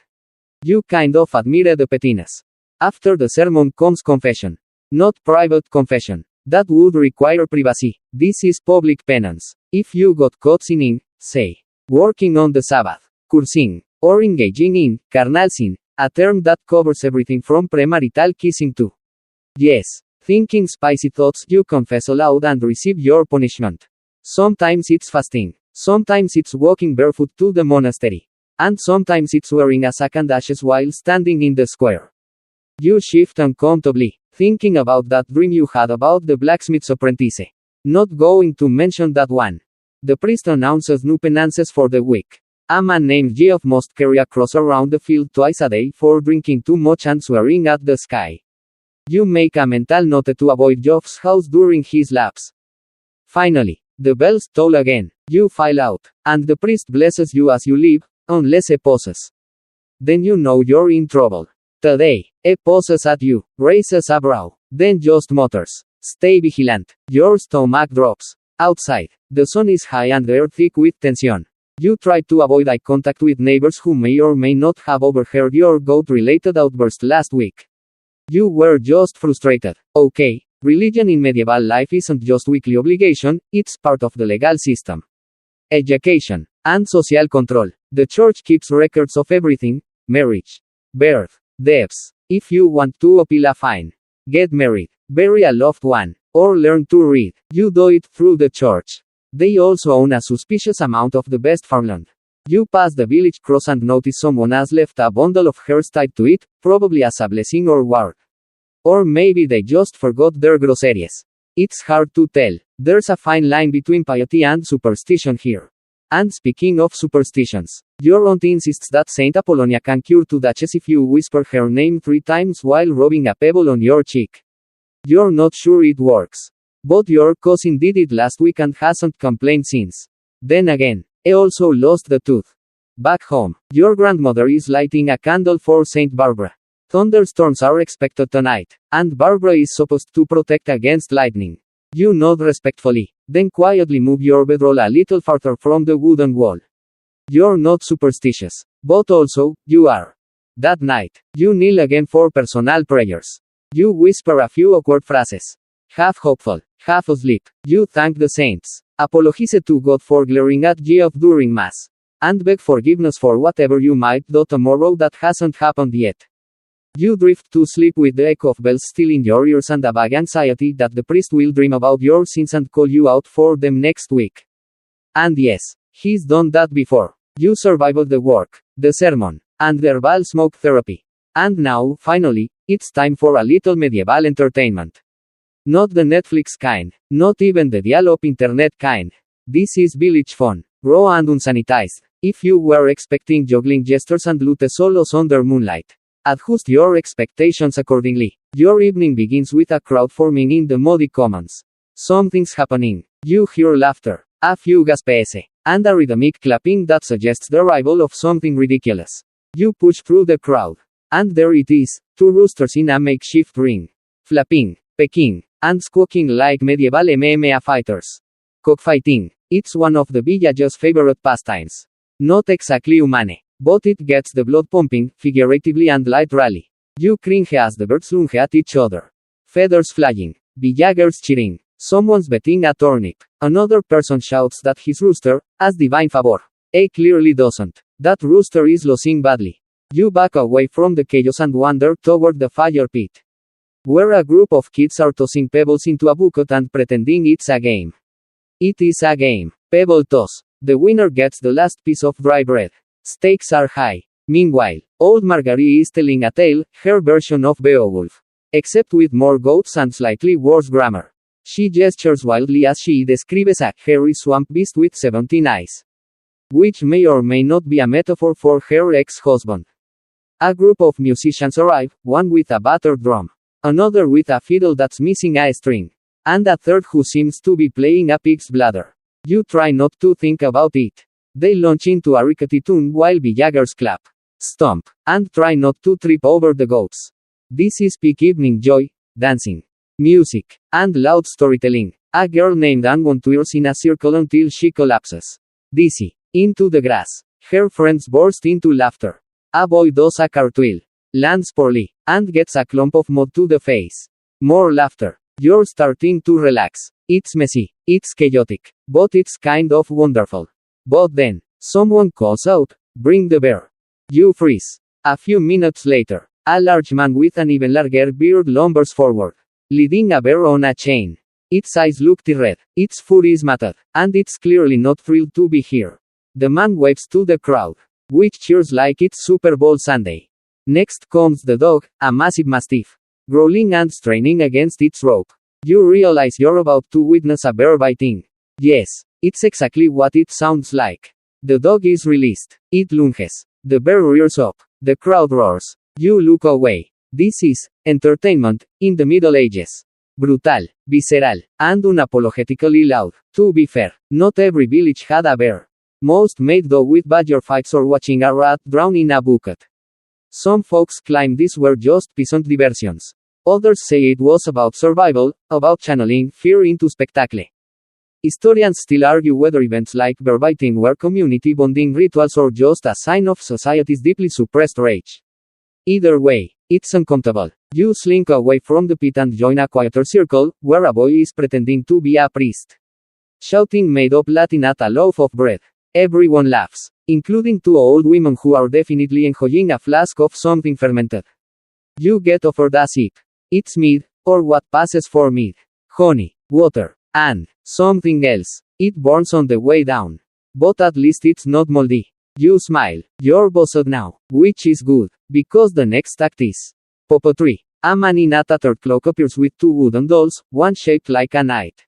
You kind of admire the pettiness. After the sermon comes confession. Not private confession. That would require privacy. This is public penance. If you got caught sinning, say, working on the Sabbath, cursing, or engaging in carnal sin, a term that covers everything from premarital kissing to, yes, thinking spicy thoughts, you confess aloud and receive your punishment. Sometimes it's fasting. Sometimes it's walking barefoot to the monastery. And sometimes it's wearing a sack and ashes while standing in the square. You shift uncomfortably, thinking about that dream you had about the blacksmith's apprentice. Not going to mention that one. The priest announces new penances for the week. A man named Geoff must carry a cross around the field twice a day for drinking too much and swearing at the sky. You make a mental note to avoid Geoff's house during his laps. Finally, the bells toll again. You file out, and the priest blesses you as you leave, unless he pauses. Then you know you're in trouble. Today, he pauses at you, raises a brow, then just mutters, "Stay vigilant." Your stomach drops. Outside, the sun is high and the air thick with tension. You try to avoid eye contact with neighbors who may or may not have overheard your goat-related outburst last week. You were just frustrated. Okay, religion in medieval life isn't just weekly obligation, it's part of the legal system. Education and social control. The church keeps records of everything: marriage, birth, deaths. If you want to appeal a fine, get married, bury a loved one, or learn to read, you do it through the church. They also own a suspicious amount of the best farmland. You pass the village cross and notice someone has left a bundle of hairs tied to it, probably as a blessing or ward. Or maybe they just forgot their groceries. It's hard to tell. There's a fine line between piety and superstition here. And speaking of superstitions, your aunt insists that Saint Apollonia can cure 2 duchess if you whisper her name 3 times while rubbing a pebble on your cheek. You're not sure it works. But your cousin did it last week and hasn't complained since. Then again, he also lost the tooth. Back home, your grandmother is lighting a candle for Saint Barbara. Thunderstorms are expected tonight, and Barbara is supposed to protect against lightning. You nod respectfully, then quietly move your bedroll a little farther from the wooden wall. You're not superstitious, but also, you are. That night, you kneel again for personal prayers. You whisper a few awkward phrases. Half hopeful, half asleep. You thank the saints, apologize to God for glaring at you during Mass, and beg forgiveness for whatever you might do tomorrow that hasn't happened yet. You drift to sleep with the echo of bells still in your ears and a vague anxiety that the priest will dream about your sins and call you out for them next week. And yes, he's done that before. You survived the work, the sermon, and the herbal smoke therapy. And now, finally, it's time for a little medieval entertainment. Not the Netflix kind, not even the dial-up internet kind. This is village fun, raw and unsanitized. If you were expecting juggling gestures and lute solos under moonlight, adjust your expectations accordingly. Your evening begins with a crowd forming in the muddy commons. Something's happening. You hear laughter, a few gasps, and a rhythmic clapping that suggests the arrival of something ridiculous. You push through the crowd. And there it is, 2 roosters in a makeshift ring. Flapping, pecking, and squawking like medieval MMA fighters. Cockfighting. It's one of the village's favorite pastimes. Not exactly humane, but it gets the blood pumping, figuratively and literally. You cringe as the birds lunge at each other. Feathers flying. Villagers cheering. Someone's betting a turnip. Another person shouts that his rooster, as divine favor. Clearly doesn't. That rooster is losing badly. You back away from the chaos and wander toward the fire pit, where a group of kids are tossing pebbles into a bucket and pretending it's a game. It is a game. Pebble toss. The winner gets the last piece of dry bread. Stakes are high. Meanwhile, old Marguerite is telling a tale, her version of Beowulf. Except with more goats and slightly worse grammar. She gestures wildly as she describes a hairy swamp beast with 17 eyes. Which may or may not be a metaphor for her ex-husband. A group of musicians arrive, one with a battered drum, another with a fiddle that's missing a string, and a third who seems to be playing a pig's bladder. You try not to think about it. They launch into a rickety tune while villagers clap, stomp, and try not to trip over the goats. This is peak evening joy, dancing, music, and loud storytelling. A girl named Anne twirls in a circle until she collapses, dizzy, into the grass. Her friends burst into laughter. A boy does a cartwheel, lands poorly, and gets a clump of mud to the face. More laughter. You're starting to relax. It's messy, it's chaotic, but it's kind of wonderful. But then, someone calls out, "Bring the bear." You freeze. A few minutes later, a large man with an even larger beard lumbers forward, leading a bear on a chain. Its eyes look red, its fur is matted, and it's clearly not thrilled to be here. The man waves to the crowd, which cheers like it's Super Bowl Sunday. Next comes the dog, a massive mastiff, growling and straining against its rope. You realize you're about to witness a bear biting. Yes, it's exactly what it sounds like. The dog is released. It lunges. The bear rears up. The crowd roars. You look away. This is entertainment in the Middle Ages. Brutal, visceral, and unapologetically loud. To be fair, not every village had a bear. Most made do with badger fights or watching a rat drown in a bucket. Some folks claim these were just peasant diversions. Others say it was about survival, about channeling fear into spectacle. Historians still argue whether events like bear biting were community bonding rituals or just a sign of society's deeply suppressed rage. Either way, it's uncomfortable. You slink away from the pit and join a quieter circle, where a boy is pretending to be a priest, shouting made-up Latin at a loaf of bread. Everyone laughs, including 2 old women who are definitely enjoying a flask of something fermented. You get offered a sip. It's mead, or what passes for mead, honey, water, and something else. It burns on the way down. But at least it's not moldy. You smile. You're bossed now. Which is good. Because the next act is puppetry. A man in a tattered cloak appears with two wooden dolls, one shaped like a knight,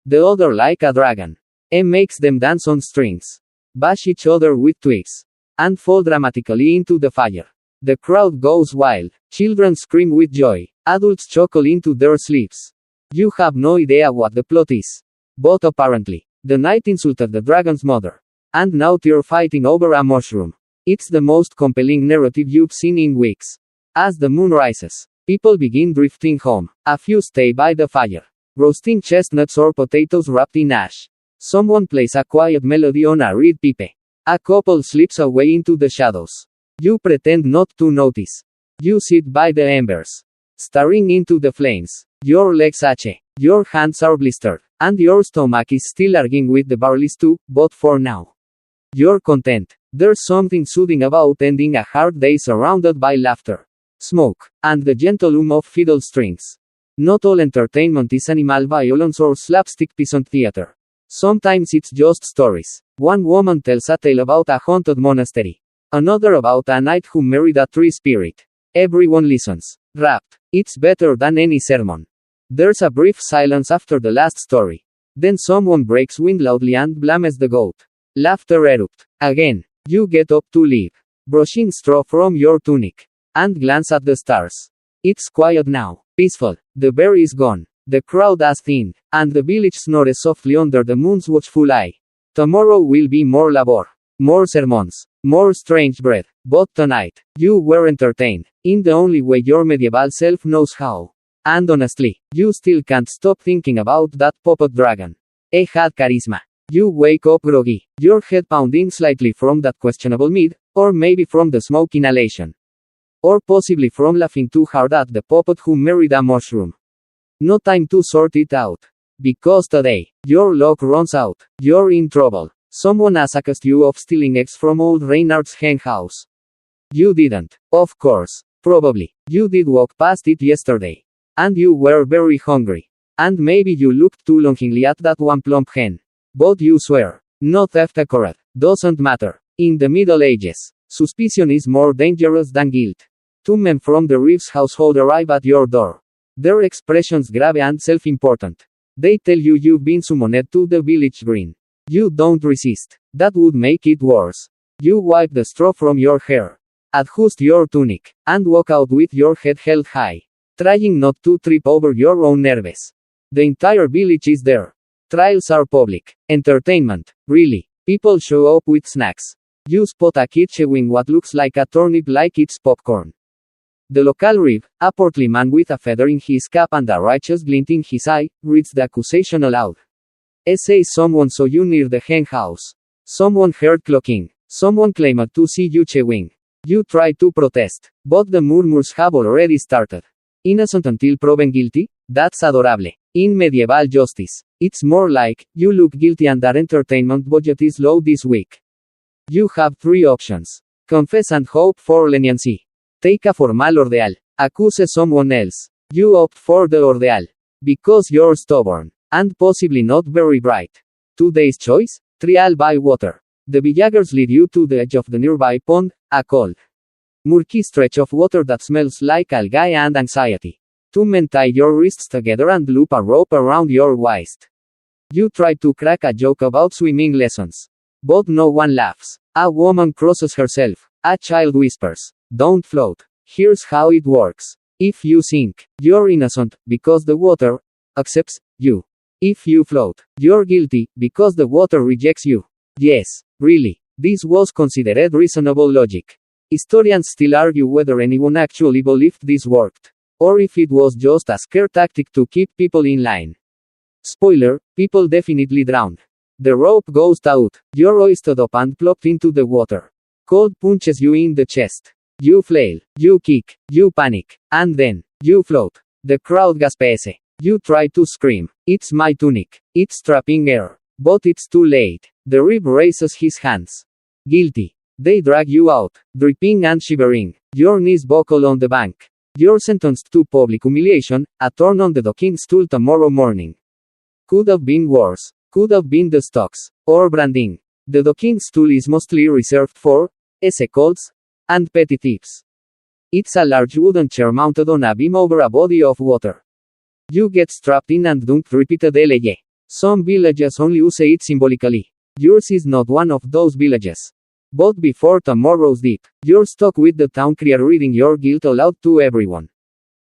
the other like a dragon. And makes them dance on strings, bash each other with twigs, and fall dramatically into the fire. The crowd goes wild. Children scream with joy. Adults chuckle into their sleeves. You have no idea what the plot is. But apparently, the knight insulted the dragon's mother. And now they're fighting over a mushroom. It's the most compelling narrative you've seen in weeks. As the moon rises, people begin drifting home. A few stay by the fire, roasting chestnuts or potatoes wrapped in ash. Someone plays a quiet melody on a reed pipe. A couple slips away into the shadows. You pretend not to notice. You sit by the embers, staring into the flames. Your legs ache, your hands are blistered, and your stomach is still arguing with the barley stew, but for now, you're content. There's something soothing about ending a hard day surrounded by laughter, smoke, and the gentle hum of fiddle strings. Not all entertainment is animal violence or slapstick peasant theater. Sometimes it's just stories. One woman tells a tale about a haunted monastery. Another about a knight who married a tree spirit. Everyone listens, rapt. It's better than any sermon. There's a brief silence after the last story. Then someone breaks wind loudly and blames the goat. Laughter erupts. Again, you get up to leave, brushing straw from your tunic, and glance at the stars. It's quiet now, peaceful. The bear is gone. The crowd has thinned, and the village snores softly under the moon's watchful eye. Tomorrow will be more labor, more sermons, more strange bread. But tonight, you were entertained, in the only way your medieval self knows how. And honestly, you still can't stop thinking about that puppet dragon. He had charisma. You wake up groggy, your head pounding slightly from that questionable mead, or maybe from the smoke inhalation. Or possibly from laughing too hard at the puppet who married a mushroom. No time to sort it out. Because today, your luck runs out. You're in trouble. Someone has accused you of stealing eggs from old Reynard's hen house. You didn't. Of course. Probably. You did walk past it yesterday. And you were very hungry. And maybe you looked too longingly at that one plump hen. But you swear. No theft occurred. Doesn't matter. In the Middle Ages, suspicion is more dangerous than guilt. Two men from the Reeves household arrive at your door. Their expressions grave and self-important. They tell you you've been summoned to the village green. You don't resist. That would make it worse. You wipe the straw from your hair, adjust your tunic, and walk out with your head held high, trying not to trip over your own nerves. The entire village is there. Trials are public. Entertainment. Really. People show up with snacks. You spot a kid chewing what looks like a turnip like it's popcorn. The local reeve, a portly man with a feather in his cap and a righteous glint in his eye, reads the accusation aloud. Says someone saw you near the hen house. Someone heard clocking. Someone claimed to see you chewing. You try to protest, but the murmurs have already started. Innocent until proven guilty? That's adorable. In medieval justice, it's more like, you look guilty and our entertainment budget is low this week. You have three options. Confess and hope for leniency. Take a formal ordeal. Accuse someone else. You opt for the ordeal. Because you're stubborn. And possibly not very bright. Today's choice? Trial by water. The villagers lead you to the edge of the nearby pond, a cold, murky stretch of water that smells like algae and anxiety. Two men tie your wrists together and loop a rope around your waist. You try to crack a joke about swimming lessons. But no one laughs. A woman crosses herself. A child whispers, "Don't float. Here's how it works. If you sink, you're innocent, because the water accepts you. If you float, you're guilty, because the water rejects you." Yes, really. This was considered reasonable logic. Historians still argue whether anyone actually believed this worked, or if it was just a scare tactic to keep people in line. Spoiler, people definitely drowned. The rope goes taut. You're hoisted up and plopped into the water. Cold punches you in the chest. You flail. You kick. You panic. And then, you float. The crowd gasps. You try to scream. "It's my tunic. It's trapping air." But it's too late. The reeve raises his hands. Guilty. They drag you out, dripping and shivering. Your knees buckle on the bank. You're sentenced to public humiliation, a turn on the docking stool tomorrow morning. Could have been worse. Could have been the stocks, or branding. The docking stool is mostly reserved for colds and petty thieves. It's a large wooden chair mounted on a beam over a body of water. You get strapped in and dunked repeatedly. Some villages only use it symbolically. Yours is not one of those villages. But before tomorrow's dip, you're stuck with the town crier reading your guilt aloud to everyone.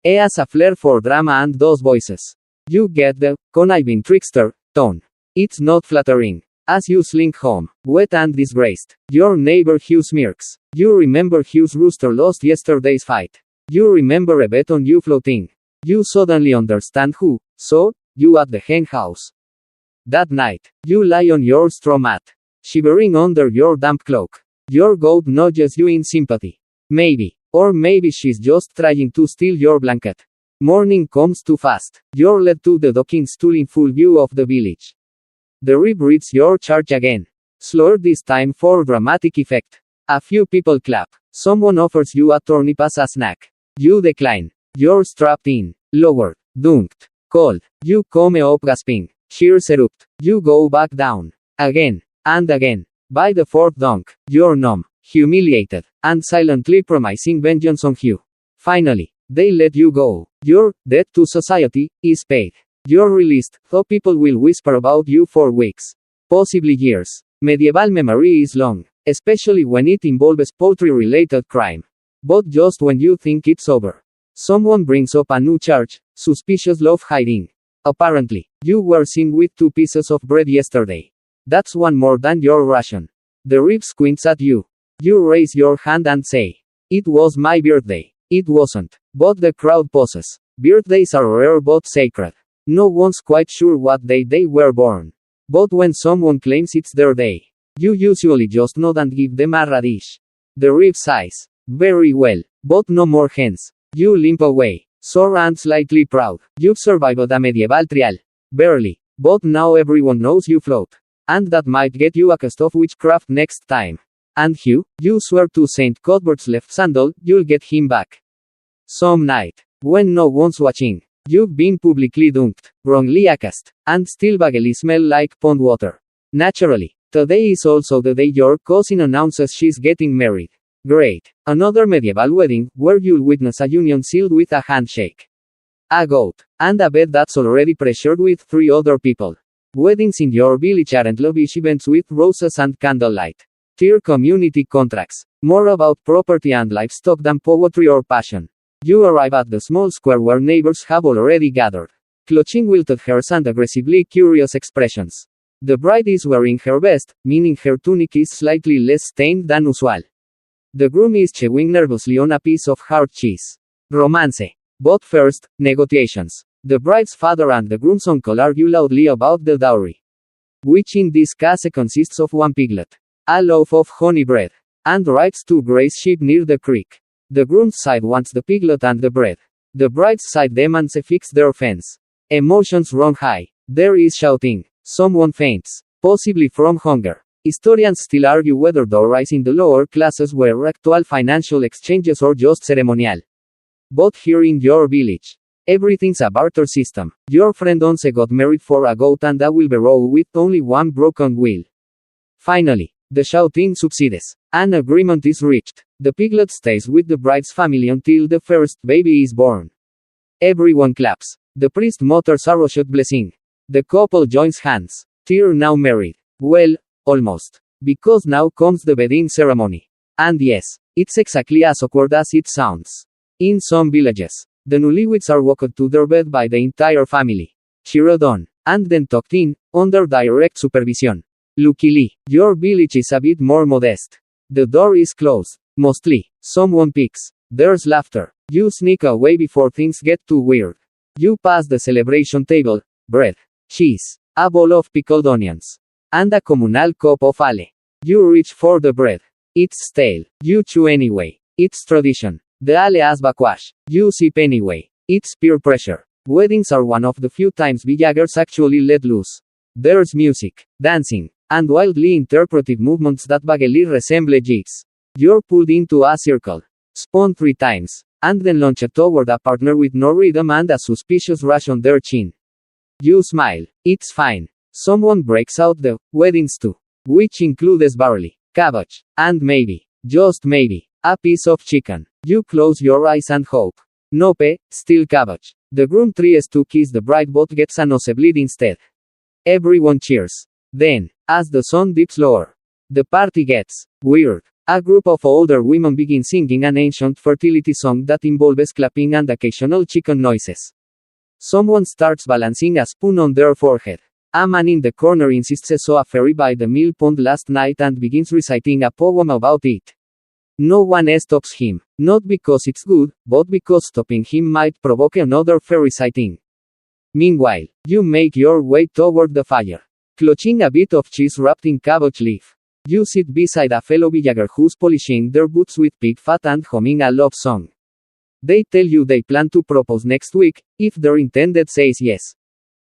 He has a flair for drama and those voices. You get the conniving trickster tone. It's not flattering. As you slink home, wet and disgraced, your neighbor Hugh smirks. You remember Hugh's rooster lost yesterday's fight. You remember a bet on you floating. You suddenly understand who saw you at the hen house. That night, you lie on your straw mat, shivering under your damp cloak. Your goat nudges you in sympathy. Maybe, or maybe she's just trying to steal your blanket. Morning comes too fast. You're led to the docking stool in full view of the village. The rib reads your charge again. Slower this time for dramatic effect. A few people clap. Someone offers you a turnip as a snack. You decline. You're strapped in, lowered, dunked, cold. You come up gasping. Shears erupt. You go back down. Again, and again. By the fourth dunk, you're numb, humiliated, and silently promising vengeance on Hugh. Finally, they let you go. Your debt to society is paid. You're released, though people will whisper about you for weeks, possibly years. Medieval memory is long, especially when it involves poultry-related crime. But just when you think it's over, someone brings up a new charge: suspicious loaf hiding. Apparently, you were seen with 2 pieces of bread yesterday. That's one more than your ration. The rib squints at you. You raise your hand and say, "It was my birthday." It wasn't. But the crowd pauses. Birthdays are rare but sacred. No one's quite sure what day they were born. But when someone claims it's their day, you usually just nod and give them a radish. The rib sighs. Very well. But no more hens. You limp away, sore and slightly proud. You've survived a medieval trial. Barely. But now everyone knows you float. And that might get you accused of witchcraft next time. And Hugh, you swear to St. Cuthbert's left sandal, you'll get him back. Some night, when no one's watching, you've been publicly dunked, wrongly accused, and still vaguely smell like pond water. Naturally, today is also the day your cousin announces she's getting married. Great. Another medieval wedding, where you'll witness a union sealed with a handshake. A goat, and a bed that's already pressured with 3 other people. Weddings in your village aren't lavish events with roses and candlelight. They're community contracts. More about property and livestock than poetry or passion. You arrive at the small square where neighbors have already gathered, clutching wilted hairs and aggressively curious expressions. The bride is wearing her best, meaning her tunic is slightly less stained than usual. The groom is chewing nervously on a piece of hard cheese. Romance. But first, negotiations. The bride's father and the groom's uncle argue loudly about the dowry, which in this case consists of 1 piglet, a loaf of honey bread, and rights to graze sheep near the creek. The groom's side wants the piglet and the bread. The bride's side demands a fix their fence. Emotions run high. There is shouting. Someone faints, possibly from hunger. Historians still argue whether dowries in the lower classes were actual financial exchanges or just ceremonial. But here in your village, everything's a barter system. Your friend once got married for a goat and a wheelbarrow with only 1 broken wheel. Finally, the shouting subsides. An agreement is reached. The piglet stays with the bride's family until the first baby is born. Everyone claps. The priest mutters a rushed blessing. The couple joins hands. They're now married. Well, almost. Because now comes the wedding ceremony. And yes, it's exactly as awkward as it sounds. In some villages, the newlyweds are walked to their bed by the entire family, cheered on, and then tucked in, under direct supervision. Luckily, your village is a bit more modest. The door is closed. Mostly, someone peeks. There's laughter. You sneak away before things get too weird. You pass the celebration table, bread, cheese, a bowl of pickled onions, and a communal cup of ale. You reach for the bread. It's stale. You chew anyway. It's tradition. The ale has backwash. You sip anyway. It's peer pressure. Weddings are one of the few times villagers actually let loose. There's music, dancing, and wildly interpretive movements that vaguely resemble jigs. You're pulled into a circle, spun 3 times, and then launched toward a partner with no rhythm and a suspicious rash on their chin. You smile. It's fine. Someone breaks out the weddings too. which includes barley, cabbage, and maybe, just maybe, a piece of chicken. You close your eyes and hope. Nope, still cabbage. The groom tries to kiss the bride but gets a nosebleed instead. Everyone cheers. Then, as the sun dips lower, the party gets weird. A group of older women begin singing an ancient fertility song that involves clapping and occasional chicken noises. Someone starts balancing a spoon on their forehead. A man in the corner insists he saw a fairy by the mill pond last night and begins reciting a poem about it. No one stops him, not because it's good, but because stopping him might provoke another fairy sighting. Meanwhile, you make your way toward the fire, clutching a bit of cheese wrapped in cabbage leaf. You sit beside a fellow villager who's polishing their boots with pig fat and humming a love song. They tell you they plan to propose next week, if their intended says yes.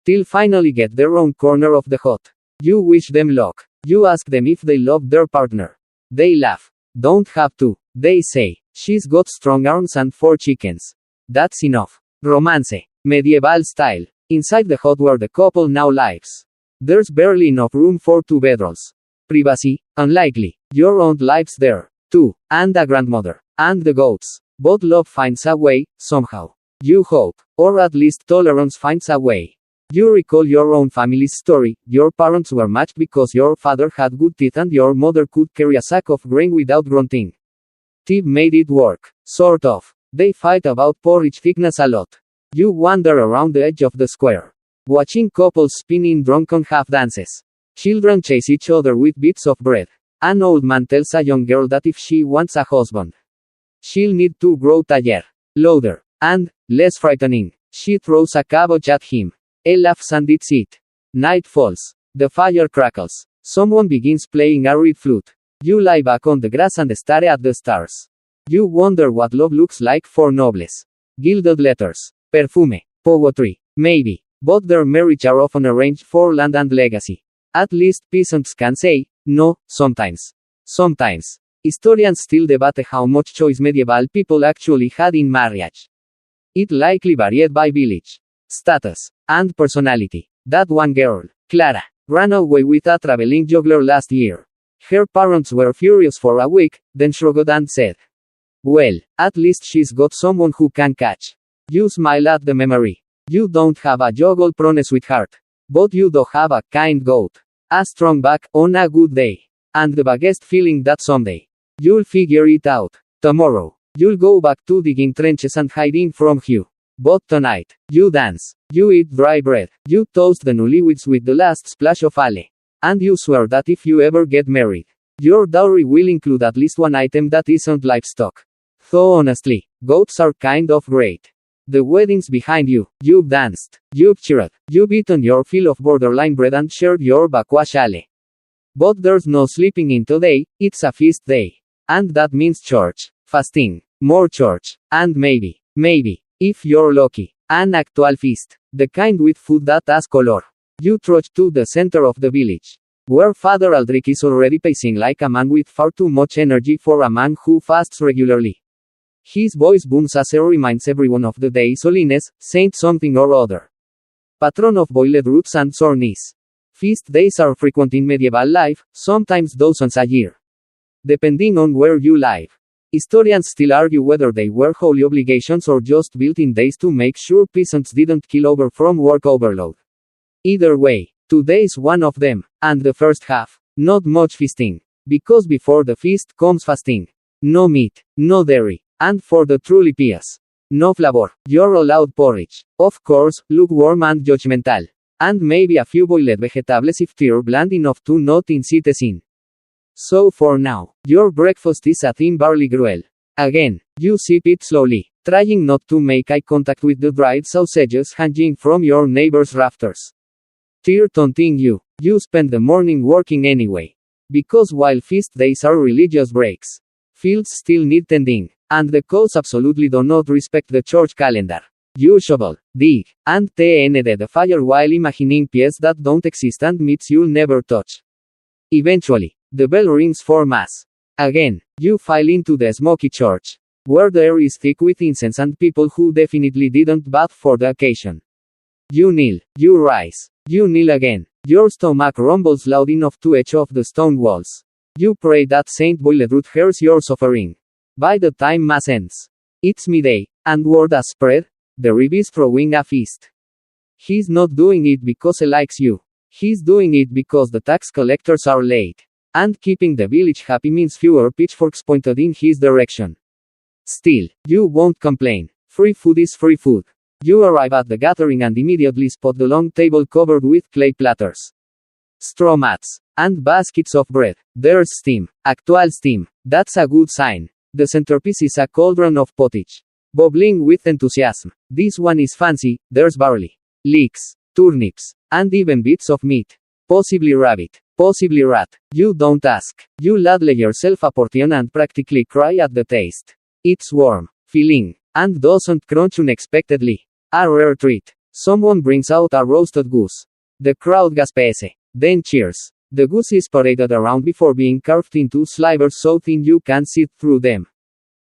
Till finally get their own corner of the hut. You wish them luck. You ask them if they love their partner. They laugh. Don't have to, they say. She's got strong arms and 4 chickens. That's enough. Romance. Medieval style. Inside the hut where the couple now lives. There's barely enough room for 2 bedrolls. Privacy? Unlikely. Your aunt lives there, too, and a grandmother, and the goats. But love finds a way, somehow. You hope, or at least tolerance finds a way. You recall your own family's story. Your parents were matched because your father had good teeth and your mother could carry a sack of grain without grunting. Tib made it work. Sort of. They fight about porridge thickness a lot. You wander around the edge of the square, watching couples spin in drunken half-dances. Children chase each other with bits of bread. An old man tells a young girl that if she wants a husband, she'll need to grow taller. Louder. And, less frightening, she throws a cabbage at him. He laughs and eats it. Night falls. The fire crackles. Someone begins playing a reed flute. You lie back on the grass and stare at the stars. You wonder what love looks like for nobles. Gilded letters. Perfume. Poetry. Maybe. But their marriage are often arranged for land and legacy. At least peasants can say, no, sometimes. Sometimes. Historians still debate how much choice medieval people actually had in marriage. It likely varied by village, status, and personality. That one girl, Clara, ran away with a traveling juggler last year. Her parents were furious for a week, then shrugged and said, well, at least she's got someone who can catch. You smile at the memory. You don't have a juggle-prone sweetheart. But you do have a kind goat. A strong back, on a good day. And the vaguest feeling that someday, you'll figure it out. Tomorrow, you'll go back to digging trenches and hiding from Hugh. But tonight, you dance. You eat dry bread. You toast the newlyweds with the last splash of ale. And you swear that if you ever get married, your dowry will include at least one item that isn't livestock. Though honestly, goats are kind of great. The wedding's behind you. You've danced. You've cheered. You've eaten your fill of borderline bread and shared your bakwa ale. But there's no sleeping in today, it's a feast day. And that means church, fasting, more church, and maybe, if you're lucky, an actual feast. The kind with food that has color. You trudge to the center of the village, where Father Aldrich is already pacing like a man with far too much energy for a man who fasts regularly. His voice booms as he reminds everyone of the day's holiness, saint something or other. Patron of boiled roots and sore knees. Feast days are frequent in medieval life, sometimes dozens a year. Depending on where you live. Historians still argue whether they were holy obligations or just built-in days to make sure peasants didn't kill over from work overload. Either way, today's one of them, and the first half, not much feasting. Because before the feast comes fasting. No meat, no dairy. And for the truly pious, no flavor, you're allowed porridge. Of course, lukewarm and judgmental. And maybe a few boiled vegetables if they're bland enough to not incite sin. So for now, your breakfast is a thin barley gruel. Again, you sip it slowly, trying not to make eye contact with the dried sausages hanging from your neighbor's rafters. Tear taunting you, you spend the morning working anyway. Because while feast days are religious breaks, fields still need tending. And the cows absolutely do not respect the church calendar. You shovel, dig, and tend the fire while imagining pies that don't exist and meats you'll never touch. Eventually, the bell rings for mass. Again, you file into the smoky church, where the air is thick with incense and people who definitely didn't bath for the occasion. You kneel, you rise, you kneel again, Your stomach rumbles loud enough to echo off the stone walls. You pray that Saint Boiledruth hears your suffering. By the time Mass ends, it's midday, and word has spread, the Reeve is throwing a feast. He's not doing it because he likes you. He's doing it because the tax collectors are late. And keeping the village happy means fewer pitchforks pointed in his direction. Still, you won't complain. Free food is free food. You arrive at the gathering and immediately spot the long table covered with clay platters, straw mats, and baskets of bread. There's steam. Actual steam. That's a good sign. The centerpiece is a cauldron of pottage, bubbling with enthusiasm. This one is fancy. There's barley, leeks, turnips, and even bits of meat. Possibly rabbit. Possibly rat. You don't ask. You ladle yourself a portion and practically cry at the taste. It's warm, filling, and doesn't crunch unexpectedly. A rare treat. Someone brings out a roasted goose. The crowd gasps. Then cheers. The goose is paraded around before being carved into slivers so thin you can see through them.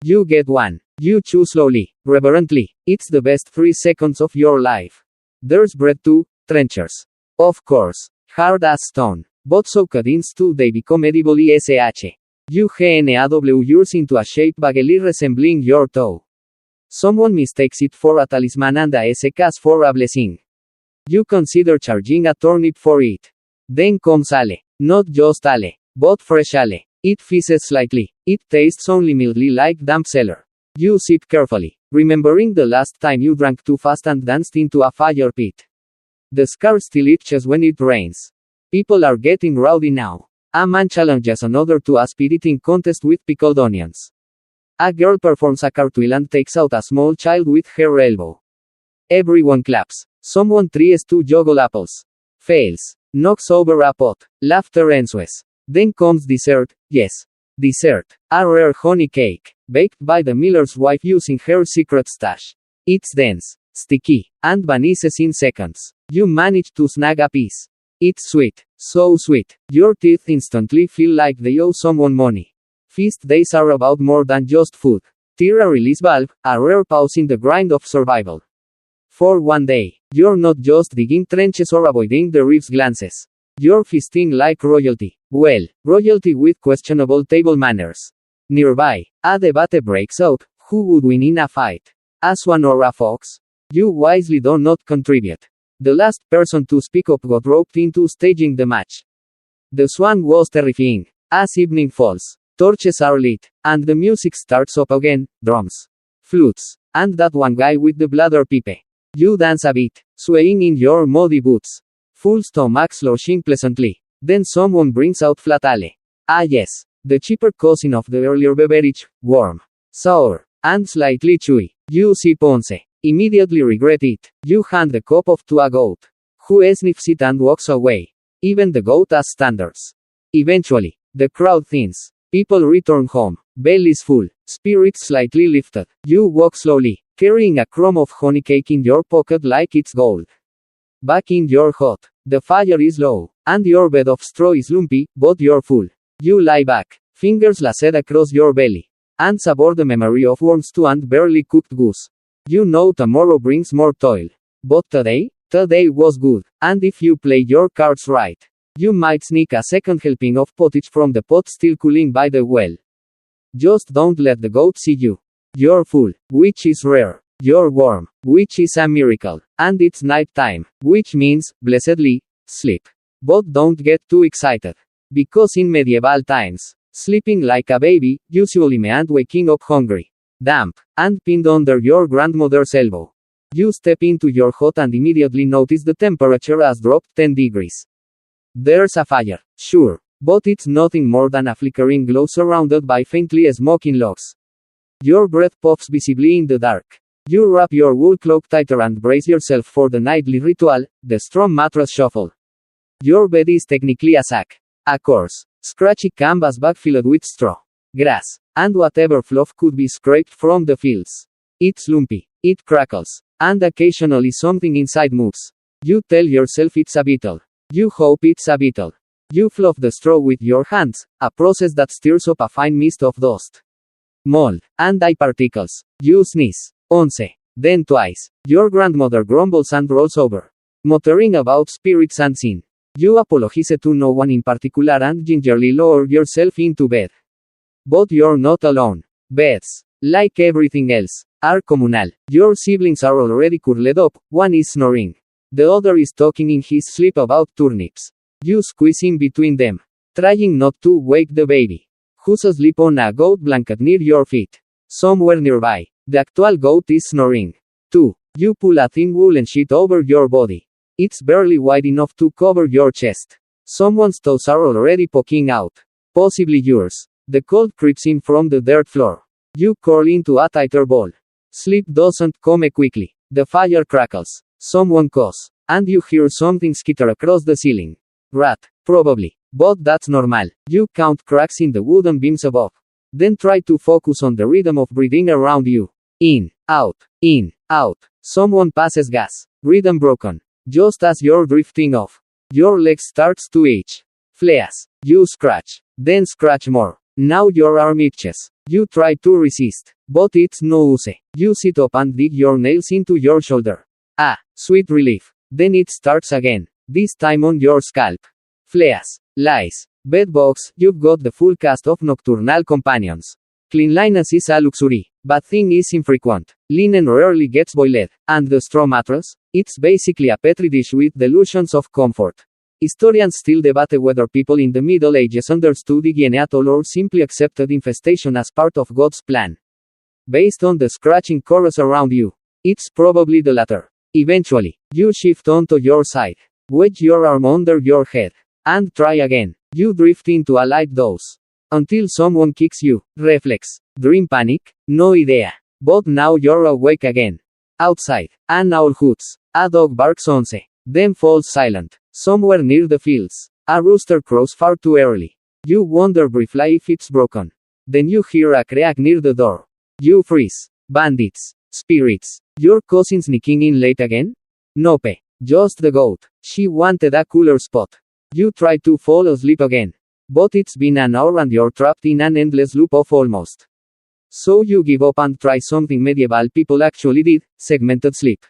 You get one. You chew slowly, reverently. It's the best 3 seconds of your life. There's bread too, trenchers. Of course. Hard as stone. But so cut in stew they become edible ish. You gnaw yours into a shape vaguely resembling your toe. Someone mistakes it for a talisman and a SKs for a blessing. You consider charging a turnip for it. Then comes ale. Not just ale, but fresh ale. It fizzes slightly. It tastes only mildly like damp cellar. You sip carefully, remembering the last time you drank too fast and danced into a fire pit. The scar still itches when it rains. People are getting rowdy now. A man challenges another to a speed eating contest with pickled onions. A girl performs a cartwheel and takes out a small child with her elbow. Everyone claps. Someone tries to juggle apples. Fails. Knocks over a pot. Laughter ensues. Then comes dessert. Yes. Dessert. A rare honey cake. Baked by the miller's wife using her secret stash. It's dense, sticky, and vanishes in seconds. You manage to snag a piece. It's sweet. So sweet. Your teeth instantly feel like they owe someone money. Feast days are about more than just food. They're a release valve, a rare pause in the grind of survival. For one day, you're not just digging trenches or avoiding the Reeve's glances. You're feasting like royalty. Well, royalty with questionable table manners. Nearby, a debate breaks out. Who would win in a fight? A swan or a fox? You wisely do not contribute. The last person to speak up got roped into staging the match. The swan was terrifying. As evening falls, torches are lit, and the music starts up again, drums, flutes, and that one guy with the bladder pipe. You dance a bit, swaying in your muddy boots. Full stomach sloshing pleasantly. Then someone brings out flat ale. Ah yes, the cheaper cousin of the earlier beverage, warm, sour, and slightly chewy. You sip once. Immediately regret it. You hand the cup off to a goat, who sniffs it and walks away. Even the goat has standards. Eventually, the crowd thins. People return home, bellies full, spirits slightly lifted. You walk slowly, carrying a crumb of honey cake in your pocket like it's gold. Back in your hut, the fire is low, and your bed of straw is lumpy, but you're full. You lie back, fingers laced across your belly, and savor the memory of warm stew and barely cooked goose. You know tomorrow brings more toil. But today was good, and if you play your cards right, you might sneak a second helping of pottage from the pot still cooling by the well. Just don't let the goat see you. You're full, which is rare. You're warm, which is a miracle. And it's night time, which means, blessedly, sleep. But don't get too excited. Because in medieval times, sleeping like a baby usually meant waking up hungry, damp, and pinned under your grandmother's elbow. You step into your hut and immediately notice the temperature has dropped 10 degrees. There's a fire, sure, but it's nothing more than a flickering glow surrounded by faintly smoking logs. Your breath puffs visibly in the dark. You wrap your wool cloak tighter and brace yourself for the nightly ritual, the strong mattress shuffle. Your bed is technically a sack. A coarse, scratchy canvas bag filled with straw, grass, and whatever fluff could be scraped from the fields. It's lumpy, it crackles, and occasionally something inside moves. You tell yourself it's a beetle. You hope it's a beetle. You fluff the straw with your hands, a process that stirs up a fine mist of dust, mold, and dye particles. You sneeze. Once. Then twice. Your grandmother grumbles and rolls over, muttering about spirits and sin. You apologize to no one in particular and gingerly lower yourself into bed. But you're not alone. Beds, like everything else, are communal. Your siblings are already curled up, one is snoring. The other is talking in his sleep about turnips. You squeeze in between them, trying not to wake the baby, who's asleep on a goat blanket near your feet. Somewhere nearby, the actual goat is snoring. 2. You pull a thin woolen sheet over your body. It's barely wide enough to cover your chest. Someone's toes are already poking out. Possibly yours. The cold creeps in from the dirt floor. You curl into a tighter ball. Sleep doesn't come quickly. The fire crackles. Someone coughs. And you hear something skitter across the ceiling. Rat. Probably. But that's normal. You count cracks in the wooden beams above. Then try to focus on the rhythm of breathing around you. In, out, in, out. Someone passes gas. Rhythm broken. Just as you're drifting off. Your leg starts to itch. Fleas. You scratch. Then scratch more. Now your arm itches. You try to resist. But it's no use. You sit up and dig your nails into your shoulder. Ah, sweet relief. Then it starts again. This time on your scalp. Fleas. Lice. Bedbugs. You've got the full cast of nocturnal companions. Cleanliness is a luxury. Bathing is infrequent. Linen rarely gets boiled. And the straw mattress? It's basically a petri dish with delusions of comfort. Historians still debate whether people in the Middle Ages understood hygiene at all or simply accepted infestation as part of God's plan. Based on the scratching chorus around you, it's probably the latter. Eventually, you shift onto your side, wedge your arm under your head, and try again. You drift into a light doze. Until someone kicks you. Reflex. Dream panic? No idea. But now you're awake again. Outside, an owl hoots. A dog barks once. Then falls silent. Somewhere near the fields, a rooster crows far too early. You wonder briefly if it's broken. Then you hear a crack near the door. You freeze. Bandits. Spirits. Your cousin sneaking in late again? Nope. Just the goat. She wanted a cooler spot. You try to fall asleep again. But it's been an hour and you're trapped in an endless loop of almost. So you give up and try something medieval people actually did, segmented sleep.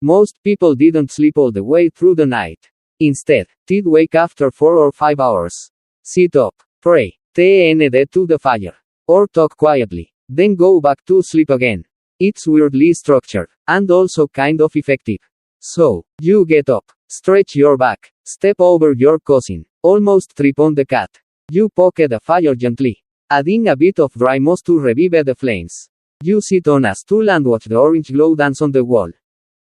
Most people didn't sleep all the way through the night. Instead, they'd wake after 4 or 5 hours. Sit up, pray, tend to the fire, or talk quietly, then go back to sleep again. It's weirdly structured, and also kind of effective. So, you get up, stretch your back, step over your cousin, almost trip on the cat. You poke the fire gently, adding a bit of dry moss to revive the flames. You sit on a stool and watch the orange glow dance on the wall.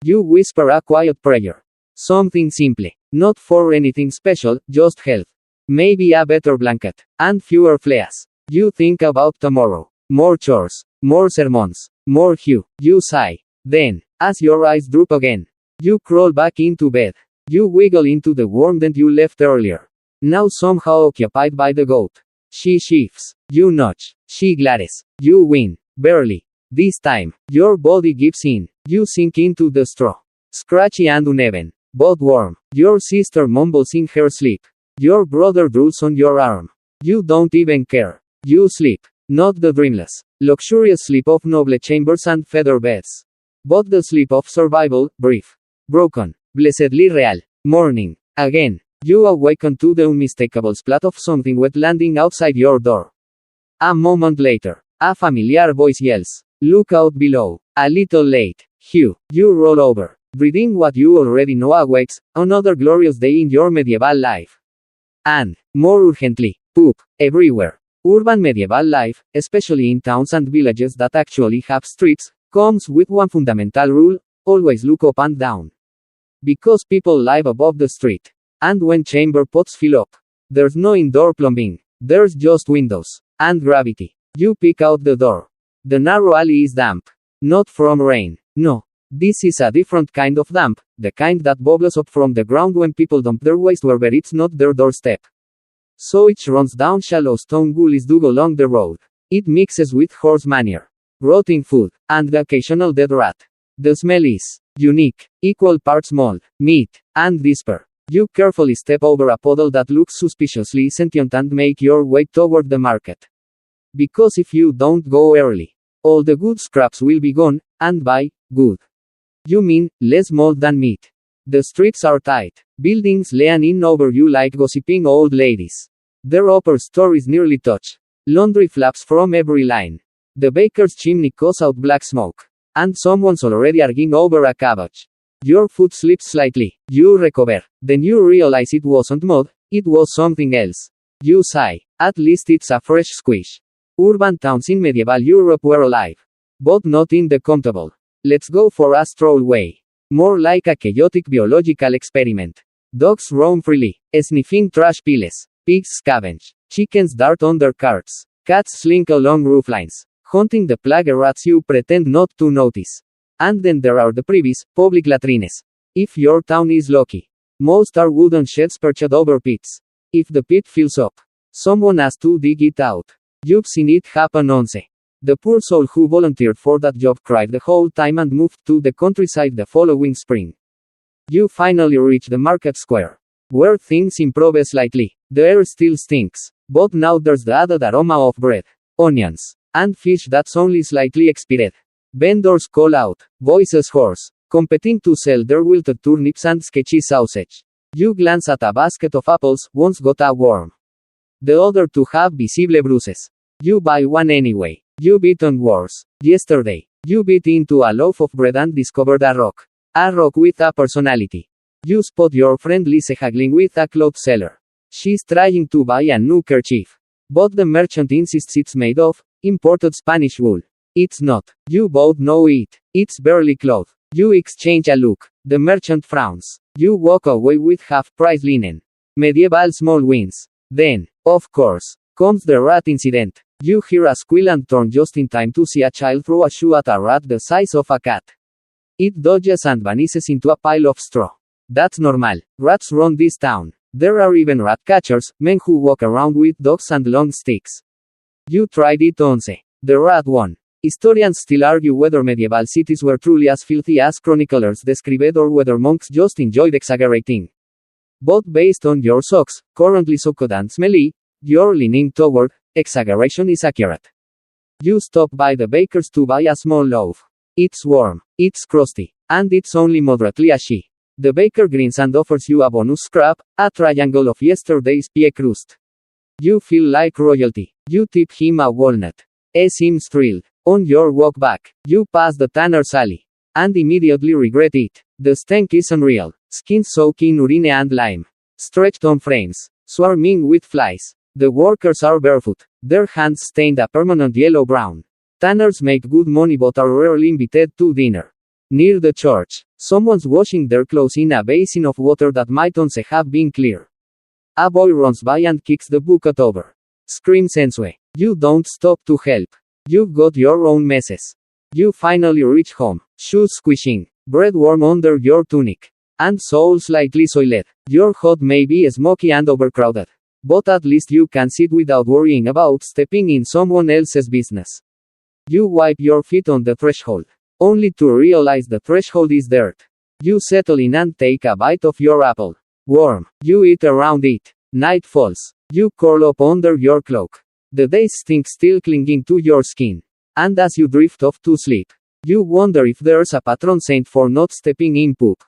You whisper a quiet prayer. Something simple. Not for anything special, just health. Maybe a better blanket. And fewer fleas. You think about tomorrow. More chores. More sermons. More hue. You sigh. Then, as your eyes droop again, you crawl back into bed. You wiggle into the warmth that you left earlier. Now somehow occupied by the goat. She shifts. You nudge. She glares. You win. Barely. This time, your body gives in. You sink into the straw. Scratchy and uneven. But warm. Your sister mumbles in her sleep. Your brother drools on your arm. You don't even care. You sleep. Not the dreamless, luxurious sleep of noble chambers and feather beds. But the sleep of survival, brief. Broken. Blessedly real. Morning. Again. You awaken to the unmistakable splat of something wet landing outside your door. A moment later, a familiar voice yells, "Look out below." A little late. Hugh. You roll over. Reading what you already know awaits, another glorious day in your medieval life. And, more urgently, poop, everywhere. Urban medieval life, especially in towns and villages that actually have streets, comes with one fundamental rule: always look up and down. Because people live above the street. And when chamber pots fill up, there's no indoor plumbing, there's just windows. And gravity. You peek out the door. The narrow alley is damp. Not from rain. No. This is a different kind of damp, the kind that bubbles up from the ground when people dump their waste wherever it's not their doorstep. So it runs down shallow stone gullies dug along the road. It mixes with horse manure, rotting food, and the occasional dead rat. The smell is unique, equal parts mold, meat, and despair. You carefully step over a puddle that looks suspiciously sentient and make your way toward the market. Because if you don't go early, all the good scraps will be gone, and by good, you mean less mold than meat. The streets are tight. Buildings lean in over you like gossiping old ladies. Their upper stories nearly touch. Laundry flaps from every line. The baker's chimney calls out black smoke. And someone's already arguing over a cabbage. Your foot slips slightly. You recover. Then you realize it wasn't mud, it was something else. You sigh. At least it's a fresh squish. Urban towns in medieval Europe were alive. But not in the comfortable. Let's go for a stroll way. More like a chaotic biological experiment. Dogs roam freely, sniffing trash piles. Pigs scavenge. Chickens dart under carts. Cats slink along rooflines, hunting the plague rats you pretend not to notice. And then there are the privies, public latrines. If your town is lucky. Most are wooden sheds perched over pits. If the pit fills up, someone has to dig it out. You've seen it happen once. The poor soul who volunteered for that job cried the whole time and moved to the countryside the following spring. You finally reach the market square, where things improve slightly. The air still stinks, but now there's the added aroma of bread, onions, and fish that's only slightly expired. Vendors call out, voices hoarse, competing to sell their wilted turnips and sketchy sausage. You glance at a basket of apples, one's got a worm. The other two have visible bruises. You buy one anyway. You've eaten worse. Yesterday, you bit into a loaf of bread and discovered a rock. A rock with a personality. You spot your friend Lise haggling with a cloth seller. She's trying to buy a new kerchief. But the merchant insists it's made of imported Spanish wool. It's not. You both know it. It's barely cloth. You exchange a look. The merchant frowns. You walk away with half-price linen. Medieval small wins. Then, of course, comes the rat incident. You hear a squeal and turn just in time to see a child throw a shoe at a rat the size of a cat. It dodges and vanishes into a pile of straw. That's normal. Rats run this town. There are even rat catchers, men who walk around with dogs and long sticks. You tried it once. The rat won. Historians still argue whether medieval cities were truly as filthy as chroniclers described or whether monks just enjoyed exaggerating. But based on your socks, currently soaked and smelly, you're leaning toward exaggeration is accurate. You stop by the baker's to buy a small loaf. It's warm, it's crusty, and it's only moderately ashy. The baker grins and offers you a bonus scrap, a triangle of yesterday's pie crust. You feel like royalty. You tip him a walnut. He seems thrilled. On your walk back, you pass the tanner's alley. And immediately regret it. The stench is unreal. Skin soaked in urine and lime. Stretched on frames. Swarming with flies. The workers are barefoot. Their hands stained a permanent yellow-brown. Tanners make good money but are rarely invited to dinner. Near the church, someone's washing their clothes in a basin of water that might once have been clear. A boy runs by and kicks the bucket over. Screams ensue. You don't stop to help. You've got your own messes. You finally reach home, shoes squishing, bread warm under your tunic, and soul slightly soiled. Your hut may be smoky and overcrowded, but at least you can sit without worrying about stepping in someone else's business. You wipe your feet on the threshold, only to realize the threshold is dirt. You settle in and take a bite of your apple. Warm. You eat around it. Night falls. You curl up under your cloak. The day's stink still clinging to your skin. And as you drift off to sleep, you wonder if there's a patron saint for not stepping in poop.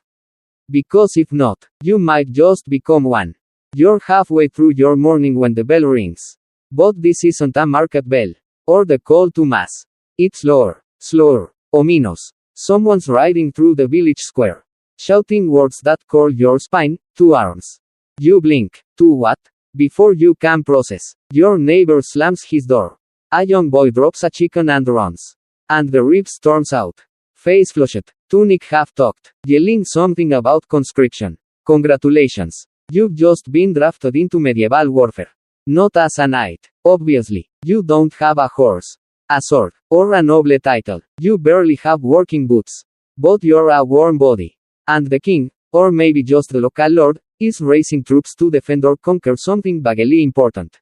Because if not, you might just become one. You're halfway through your morning when the bell rings. But this isn't a market bell. Or the call to mass. It's lower, slower, ominous. Someone's riding through the village square, shouting words that curl your spine. 2 arms. You blink. To what? Before you can process, your neighbor slams his door. A young boy drops a chicken and runs. And the rib storms out. Face flushed, tunic half-tucked, yelling something about conscription. Congratulations. You've just been drafted into medieval warfare. Not as a knight, obviously. You don't have a horse, a sword, or a noble title. You barely have working boots. But you're a warm body. And the king, or maybe just the local lord, is raising troops to defend or conquer something vaguely important.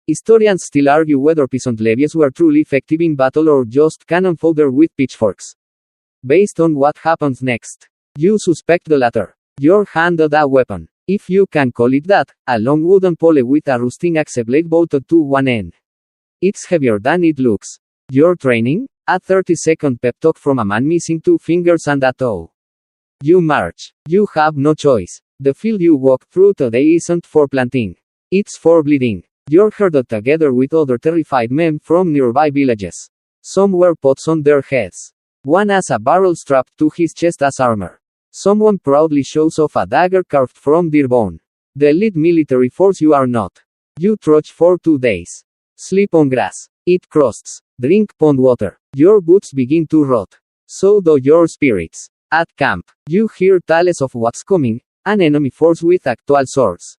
Historians still argue whether peasant levies were truly effective in battle or just cannon fodder with pitchforks. Based on what happens next, you suspect the latter. You're handed a weapon, if you can call it that, a long wooden pole with a rusting axe blade bolted to one end. It's heavier than it looks. Your training? A 30-second pep talk from a man missing 2 fingers and a toe. You march. You have no choice. The field you walk through today isn't for planting. It's for bleeding. You're herded together with other terrified men from nearby villages. Some wear pots on their heads. One has a barrel strapped to his chest as armor. Someone proudly shows off a dagger carved from deer bone. The elite military force you are not. You trudge for 2 days. Sleep on grass. Eat crusts. Drink pond water. Your boots begin to rot. So do your spirits. At camp, you hear tales of what's coming, an enemy force with actual swords.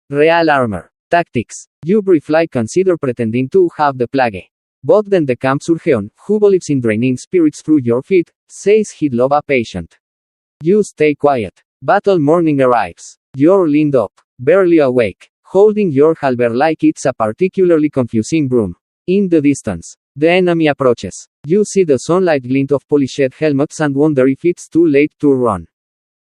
Real armor. Tactics. You briefly consider pretending to have the plague. But then the camp surgeon, who believes in draining spirits through your feet, says he'd love a patient. You stay quiet. Battle morning arrives. You're lined up, barely awake, holding your halberd like it's a particularly confusing broom. In the distance, the enemy approaches. You see the sunlight glint of polished helmets and wonder if it's too late to run.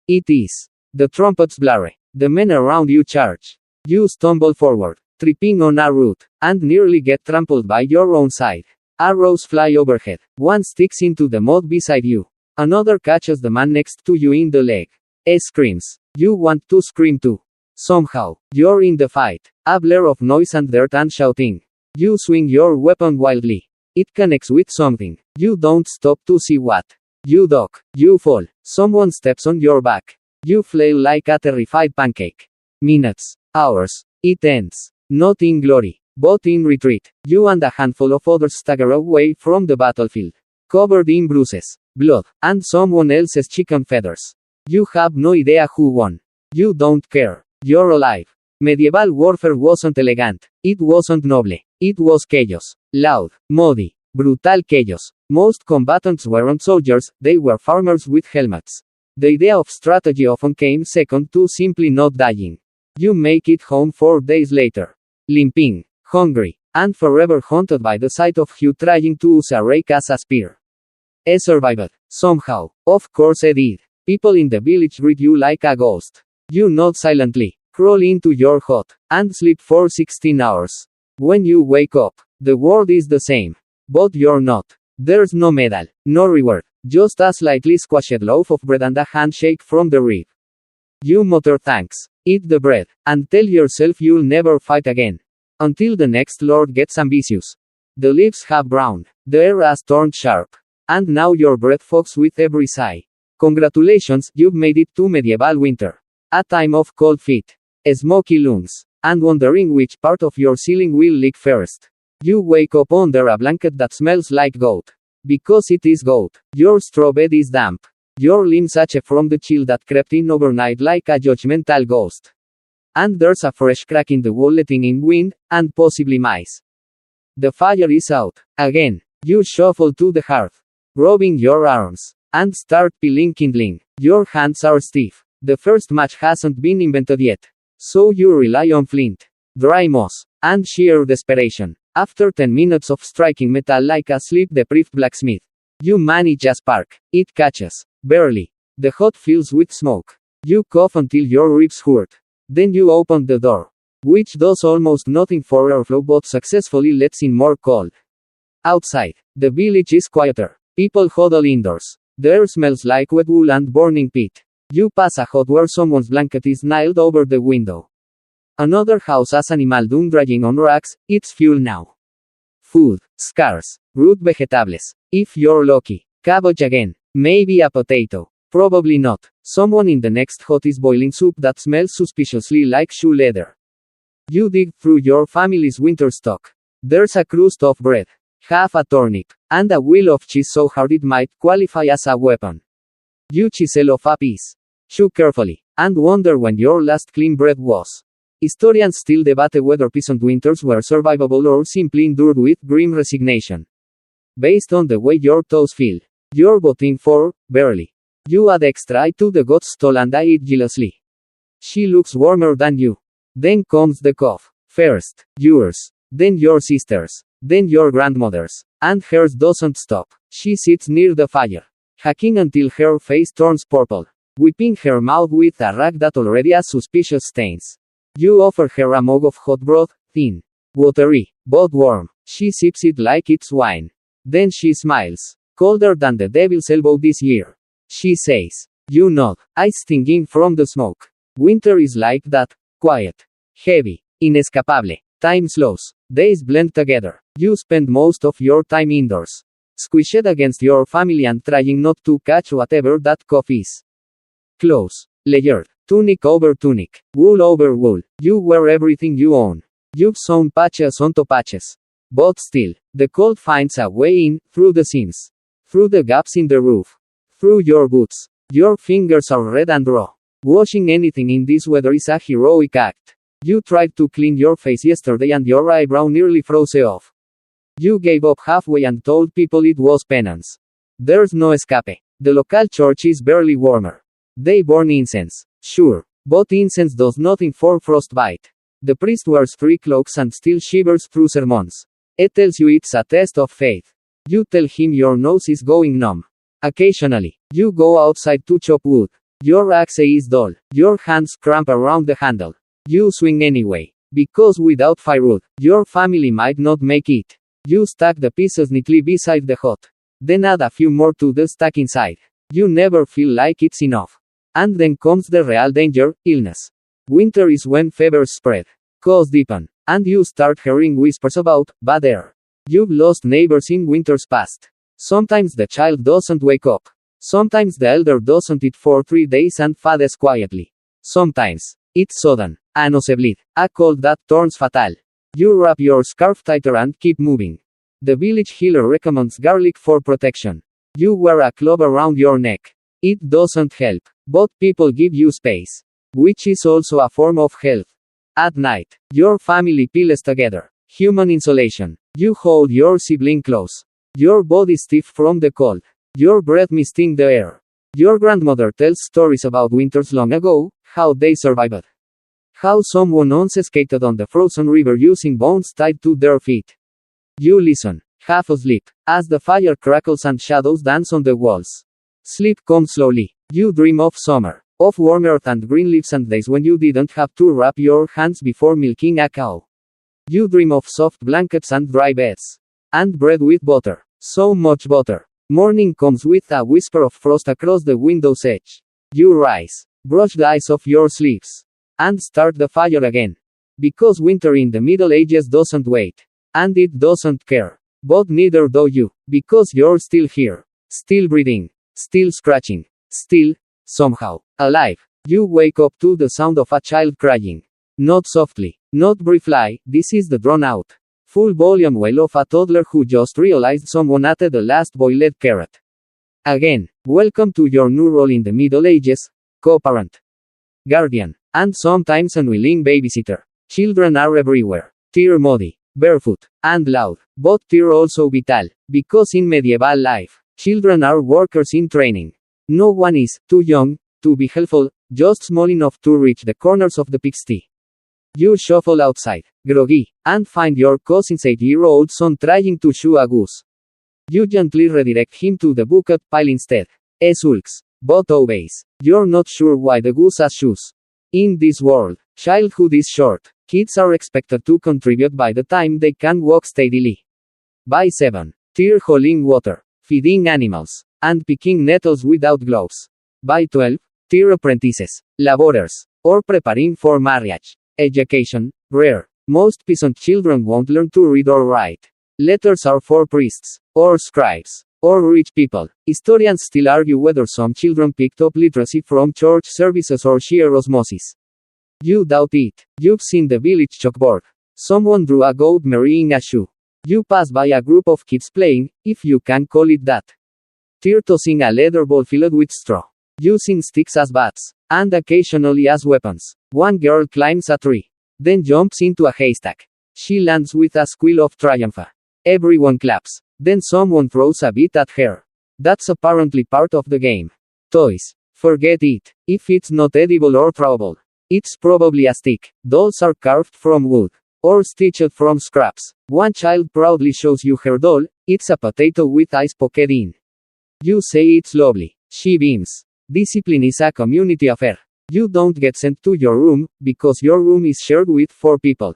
It is. The trumpets blare. The men around you charge. You stumble forward, tripping on a root, and nearly get trampled by your own side. Arrows fly overhead. One sticks into the mud beside you. Another catches the man next to you in the leg. Screams. You want to scream too. Somehow, you're in the fight. A blur of noise and dirt and shouting. You swing your weapon wildly. It connects with something. You don't stop to see what. You duck. You fall. Someone steps on your back. You flail like a terrified pancake. Minutes. Hours. It ends. Not in glory, but in retreat. You and a handful of others stagger away from the battlefield. Covered in bruises, blood, and someone else's chicken feathers. You have no idea who won. You don't care. You're alive. Medieval warfare wasn't elegant. It wasn't noble. It was chaos. Loud, muddy, brutal chaos. Most combatants weren't soldiers, they were farmers with helmets. The idea of strategy often came second to simply not dying. You make it home 4 days later. Limping, hungry, and forever haunted by the sight of you trying to use a rake as a spear. I survived. Somehow. Of course I did. People in the village greet you like a ghost. You nod silently, crawl into your hut, and sleep for 16 hours. When you wake up, the world is the same. But you're not. There's no medal, no reward, just a slightly squashed loaf of bread and a handshake from the rib. You mutter thanks, eat the bread, and tell yourself you'll never fight again. Until the next lord gets ambitious. The leaves have browned, the air has turned sharp. And now your breath fogs with every sigh. Congratulations, you've made it to medieval winter. A time of cold feet, smoky lungs, and wondering which part of your ceiling will leak first. You wake up under a blanket that smells like goat. Because it is goat. Your straw bed is damp. Your limbs ache from the chill that crept in overnight like a judgmental ghost. And there's a fresh crack in the wall letting in wind, and possibly mice. The fire is out. Again. You shuffle to the hearth, rubbing your arms, and start peeling kindling. Your hands are stiff. The first match hasn't been invented yet. So you rely on flint, dry moss, and sheer desperation. After 10 minutes of striking metal like a sleep-deprived blacksmith, you manage a spark. It catches. Barely. The hut fills with smoke. You cough until your ribs hurt. Then you open the door, which does almost nothing for airflow but successfully lets in more cold. Outside, the village is quieter. People huddle indoors. The air smells like wet wool and burning peat. You pass a hut where someone's blanket is nailed over the window. Another house has animal dung drying on racks. It's fuel now. Food, scarce, root vegetables. If you're lucky, cabbage again. Maybe a potato. Probably not. Someone in the next hut is boiling soup that smells suspiciously like shoe leather. You dig through your family's winter stock. There's a crust of bread, half a turnip, and a wheel of cheese so hard it might qualify as a weapon. You chisel off a piece, chew carefully, and wonder when your last clean bread was. Historians still debate whether peasant winters were survivable or simply endured with grim resignation. Based on the way your toes feel, you're voting for, barely. You add extra eye to the goat's stall and eye it jealously. She looks warmer than you. Then comes the cough. First, yours. Then your sister's. Then your grandmother's. And hers doesn't stop. She sits near the fire, hacking until her face turns purple, wiping her mouth with a rag that already has suspicious stains. You offer her a mug of hot broth, thin, watery, but warm. She sips it like it's wine. Then she smiles. Colder than the devil's elbow this year. She says. You nod, eyes stinging from the smoke. Winter is like that. Quiet. Heavy. Inescapable. Time slows. Days blend together. You spend most of your time indoors. Squished against your family and trying not to catch whatever that cough is. Clothes. Layered. Tunic over tunic. Wool over wool. You wear everything you own. You've sewn patches onto patches. But still, the cold finds a way in, through the seams. Through the gaps in the roof. Through your boots. Your fingers are red and raw. Washing anything in this weather is a heroic act. You tried to clean your face yesterday and your eyebrow nearly froze off. You gave up halfway and told people it was penance. There's no escape. The local church is barely warmer. They burn incense. Sure. But incense does nothing for frostbite. The priest wears 3 cloaks and still shivers through sermons. It tells you it's a test of faith. You tell him your nose is going numb. Occasionally, you go outside to chop wood. Your axe is dull. Your hands cramp around the handle. You swing anyway. Because without firewood, your family might not make it. You stack the pieces neatly beside the hut. Then add a few more to the stack inside. You never feel like it's enough. And then comes the real danger, illness. Winter is when fevers spread. Coughs deepen. And you start hearing whispers about bad air. You've lost neighbors in winters past. Sometimes the child doesn't wake up. Sometimes the elder doesn't eat for 3 days and fades quietly. Sometimes, it's sudden. A nosebleed. A cold that turns fatal. You wrap your scarf tighter and keep moving. The village healer recommends garlic for protection. You wear a club around your neck. It doesn't help. But people give you space. Which is also a form of health. At night, your family pillows together. Human insulation. You hold your sibling close. Your body stiff from the cold. Your breath misting the air. Your grandmother tells stories about winters long ago, how they survived. How someone once skated on the frozen river using bones tied to their feet. You listen, half asleep, as the fire crackles and shadows dance on the walls. Sleep comes slowly. You dream of summer, of warm earth and green leaves and days when you didn't have to wrap your hands before milking a cow. You dream of soft blankets and dry beds. And bread with butter. So much butter. Morning comes with a whisper of frost across the window's edge. You rise, brush the eyes off your sleeves, and start the fire again. Because winter in the Middle Ages doesn't wait. And it doesn't care. But neither do you. Because you're still here. Still breathing. Still scratching. Still, somehow, alive. You wake up to the sound of a child crying. Not softly. Not briefly. This is the drawn out, full volume wail of a toddler who just realized someone ate the last boiled carrot. Again, welcome to your new role in the Middle Ages, co-parent, guardian, and sometimes unwilling babysitter. Children are everywhere. They're muddy, barefoot, and loud, but they're also vital, because in medieval life, children are workers in training. No one is too young to be helpful, just small enough to reach the corners of the pigsty. You shuffle outside, groggy, and find your cousin's 8-year-old son trying to shoe a goose. You gently redirect him to the bucket pile instead. He sulks, but obeys. You're not sure why the goose has shoes. In this world, childhood is short. Kids are expected to contribute by the time they can walk steadily. By 7, they're hauling water, feeding animals, and picking nettles without gloves. By 12, they're apprentices, laborers, or preparing for marriage. Education, rare. Most peasant children won't learn to read or write. Letters are for priests, or scribes, or rich people. Historians still argue whether some children picked up literacy from church services or sheer osmosis. You doubt it. You've seen the village chalkboard. Someone drew a goat marrying a shoe. You pass by a group of kids playing, if you can call it that. They're tossing a leather ball filled with straw, using sticks as bats, and occasionally as weapons. One girl climbs a tree, then jumps into a haystack. She lands with a squeal of triumph. Everyone claps. Then someone throws a bit at her. That's apparently part of the game. Toys. Forget it. If it's not edible or throwable, it's probably a stick. Dolls are carved from wood, or stitched from scraps. One child proudly shows you her doll. It's a potato with eyes poked in. You say it's lovely. She beams. Discipline is a community affair. You don't get sent to your room, because your room is shared with 4 people.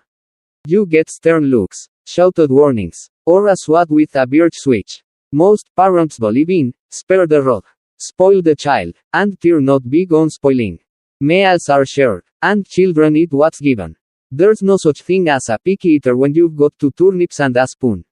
You get stern looks, shouted warnings, or a swat with a birch switch. Most parents believe in, spare the rod, spoil the child, and they're not big on spoiling. Meals are shared, and children eat what's given. There's no such thing as a picky eater when you've got 2 turnips and a spoon.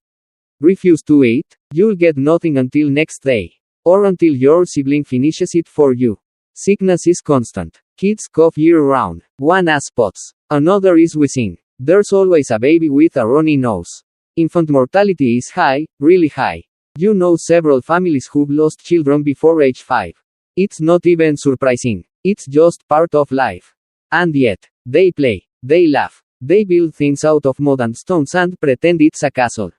Refuse to eat, you'll get nothing until next day. Or until your sibling finishes it for you. Sickness is constant. Kids cough year round. One has spots. Another is wheezing. There's always a baby with a runny nose. Infant mortality is high, really high. You know several families who've lost children before age 5. It's not even surprising. It's just part of life. And yet, they play, they laugh, they build things out of mud and stones and pretend it's a castle.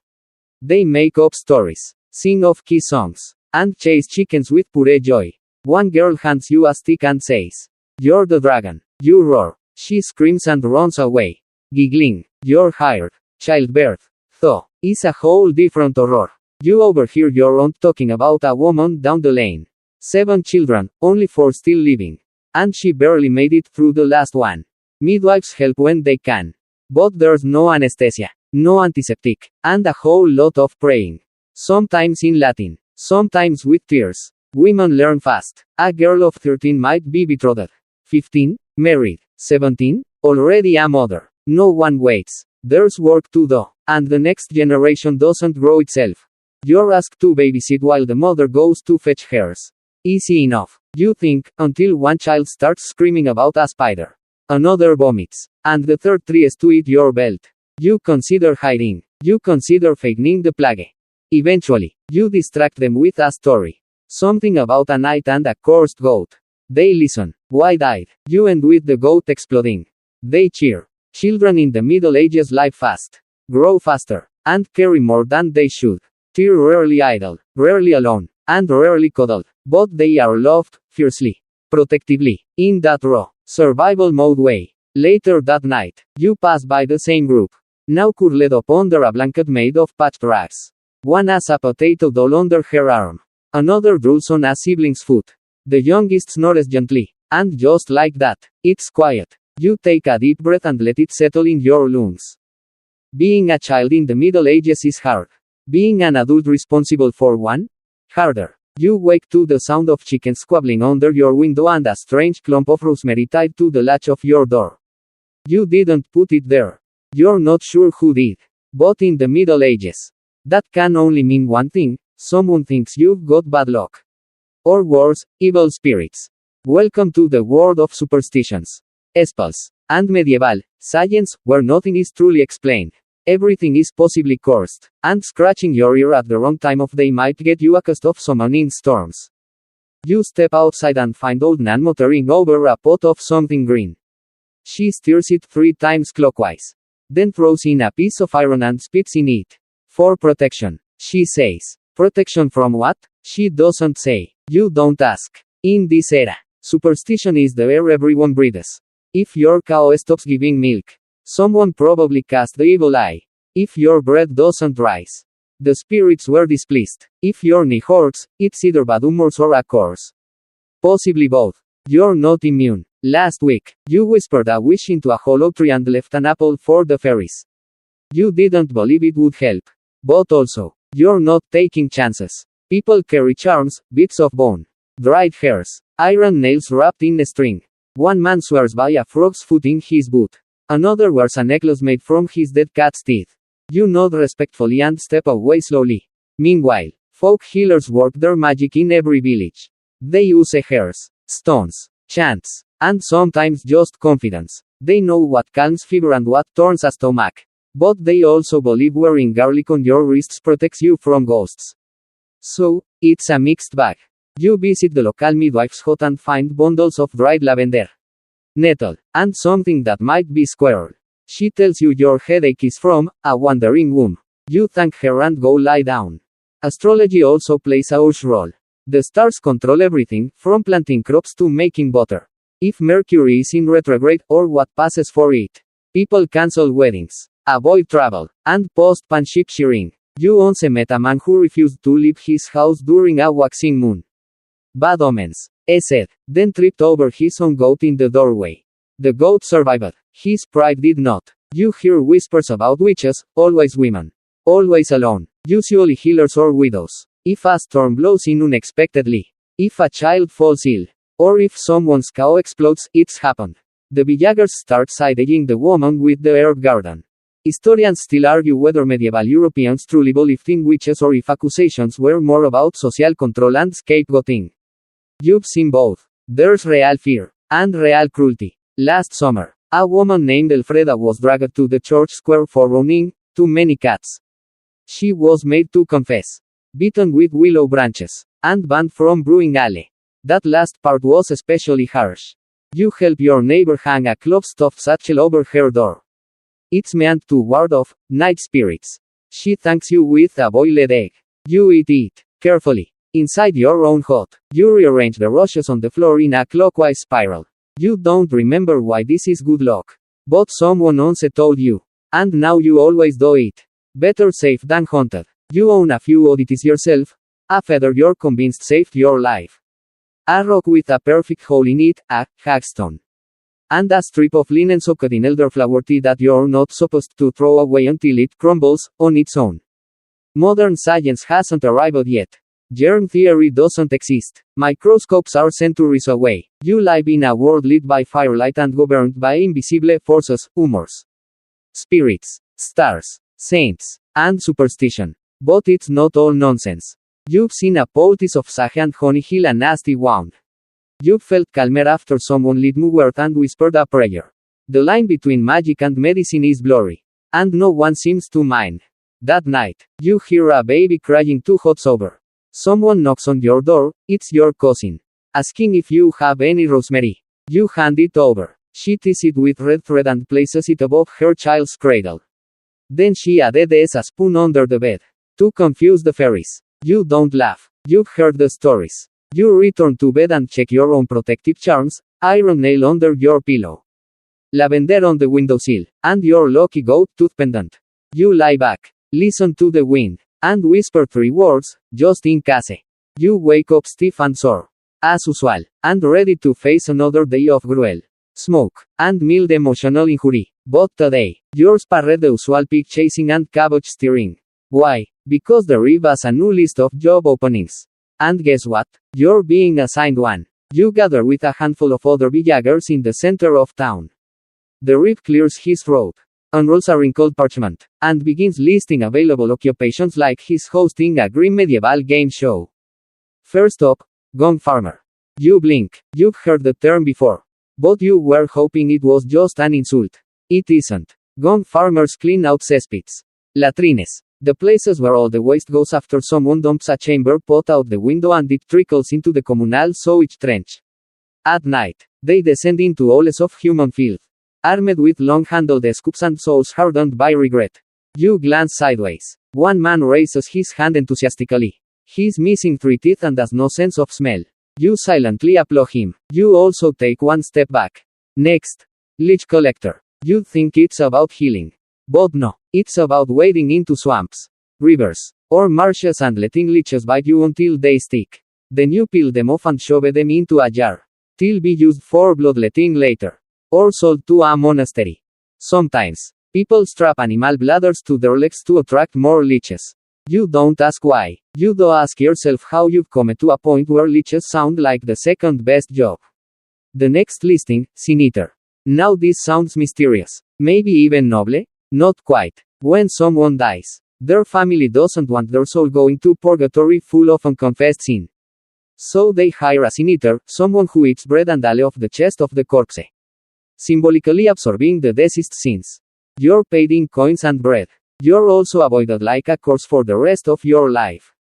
They make up stories, sing off-key songs, and chase chickens with pure joy. One girl hands you a stick and says, "You're the dragon." You roar. She screams and runs away. Giggling, "You're hired." Childbirth, though, is a whole different horror. You overhear your aunt talking about a woman down the lane. 7 children, only 4 still living. And she barely made it through the last one. Midwives help when they can. But there's no anesthesia, no antiseptic, and a whole lot of praying. Sometimes in Latin, sometimes with tears. Women learn fast. A girl of 13 might be betrothed. 15, married. 17, already a mother. No one waits. There's work to do. And the next generation doesn't grow itself. You're asked to babysit while the mother goes to fetch hers. Easy enough, you think, until one child starts screaming about a spider. Another vomits. And the third tries to eat your belt. You consider hiding. You consider feigning the plague. Eventually, you distract them with a story. Something about a knight and a cursed goat. They listen, wide-eyed. You end with the goat exploding. They cheer. Children in the Middle Ages live fast, grow faster, and carry more than they should. They're rarely idle, rarely alone, and rarely cuddled. But they are loved, fiercely, protectively, in that raw, survival mode way. Later that night, you pass by the same group. Now curled up under a blanket made of patched rags. One has a potato doll under her arm. Another drools on a sibling's foot. The youngest snores gently. And just like that, it's quiet. You take a deep breath and let it settle in your lungs. Being a child in the Middle Ages is hard. Being an adult responsible for one? Harder. You wake to the sound of chickens squabbling under your window and a strange clump of rosemary tied to the latch of your door. You didn't put it there. You're not sure who did. But in the Middle Ages, that can only mean one thing: someone thinks you've got bad luck. Or worse, evil spirits. Welcome to the world of superstitions, spells, and medieval science, where nothing is truly explained. Everything is possibly cursed, and scratching your ear at the wrong time of day might get you accused of summoning storms. You step outside and find old Nan motoring over a pot of something green. She stirs it 3 times clockwise, then throws in a piece of iron and spits in it. For protection, she says. Protection from what? She doesn't say. You don't ask. In this era, superstition is the air everyone breathes. If your cow stops giving milk, someone probably cast the evil eye. If your bread doesn't rise, the spirits were displeased. If your knee hurts, it's either bad humors or a curse. Possibly both. You're not immune. Last week, you whispered a wish into a hollow tree and left an apple for the fairies. You didn't believe it would help. But also, you're not taking chances. People carry charms, bits of bone, dried hairs, iron nails wrapped in a string. One man swears by a frog's foot in his boot. Another wears a necklace made from his dead cat's teeth. You nod respectfully and step away slowly. Meanwhile, folk healers work their magic in every village. They use hairs, stones, chants, and sometimes just confidence. They know what calms fever and what turns a stomach. But they also believe wearing garlic on your wrists protects you from ghosts. So, it's a mixed bag. You visit the local midwife's hut and find bundles of dried lavender, nettle, and something that might be squirrel. She tells you your headache is from a wandering womb. You thank her and go lie down. Astrology also plays a huge role. The stars control everything, from planting crops to making butter. If Mercury is in retrograde, or what passes for it, people cancel weddings, avoid travel, and postpone sheep shearing. You once met a man who refused to leave his house during a waxing moon. Bad omens, he said, then tripped over his own goat in the doorway. The goat survived. His pride did not. You hear whispers about witches, always women. Always alone. Usually healers or widows. If a storm blows in unexpectedly. If a child falls ill. Or if someone's cow explodes, it's happened. The villagers start side-eyeing the woman with the herb garden. Historians still argue whether medieval Europeans truly believed in witches or if accusations were more about social control and scapegoating. You've seen both. There's real fear and real cruelty. Last summer, a woman named Elfreda was dragged to the church square for owning too many cats. She was made to confess, beaten with willow branches, and banned from brewing ale. That last part was especially harsh. You help your neighbor hang a cloth-stuffed satchel over her door. It's meant to ward off night spirits. She thanks you with a boiled egg. You eat it carefully. Inside your own hut, you rearrange the rushes on the floor in a clockwise spiral. You don't remember why this is good luck. But someone once told you. And now you always do it. Better safe than haunted. You own a few oddities yourself. A feather you're convinced saved your life. A rock with a perfect hole in it, a hagstone. And a strip of linen soaked in elderflower tea that you're not supposed to throw away until it crumbles on its own. Modern science hasn't arrived yet. Germ theory doesn't exist. Microscopes are centuries away. You live in a world lit by firelight and governed by invisible forces, humors, spirits, stars, saints, and superstition. But it's not all nonsense. You've seen a poultice of sage and honey heal a nasty wound. You've felt calmer after someone lit mugwort and whispered a prayer. The line between magic and medicine is blurry. And no one seems to mind. That night, you hear a baby crying 2 hots over. Someone knocks on your door, it's your cousin. Asking if you have any rosemary. You hand it over. She ties it with red thread and places it above her child's cradle. Then she adds a spoon under the bed. To confuse the fairies. You don't laugh. You've heard the stories. You return to bed and check your own protective charms, iron nail under your pillow, lavender on the windowsill, and your lucky goat tooth pendant. You lie back, listen to the wind, and whisper 3 words, just in case. You wake up stiff and sore, as usual, and ready to face another day of gruel, smoke, and mild emotional injury. But today, you're spared the usual pig chasing and cabbage steering. Why? Because the Reeve has a new list of job openings. And guess what? You're being assigned one. You gather with a handful of other villagers in the center of town. The Reeve clears his throat, unrolls a wrinkled parchment, and begins listing available occupations like he's hosting a grim medieval game show. First up, gong farmer. You blink. You've heard the term before. But you were hoping it was just an insult. It isn't. Gong farmers clean out cesspits, latrines, the places where all the waste goes after someone dumps a chamber pot out the window and it trickles into the communal sewage trench. At night, they descend into holes of human filth, armed with long-handled scoops and souls hardened by regret. You glance sideways. One man raises his hand enthusiastically. He's missing 3 teeth and has no sense of smell. You silently applaud him. You also take one step back. Next, leech collector. You think it's about healing. But no, it's about wading into swamps, rivers, or marshes and letting leeches bite you until they stick. Then you peel them off and shove them into a jar. Till be used for bloodletting later. Or sold to a monastery. Sometimes, people strap animal bladders to their legs to attract more leeches. You don't ask why. You do ask yourself how you've come to a point where leeches sound like the second best job. The next listing, sin eater. Now this sounds mysterious. Maybe even noble? Not quite. When someone dies, their family doesn't want their soul going to purgatory full of unconfessed sin. So they hire a sin eater, someone who eats bread and ale off the chest of the corpse, symbolically absorbing the deceased sins. You're paid in coins and bread. You're also avoided like a corpse for the rest of your life.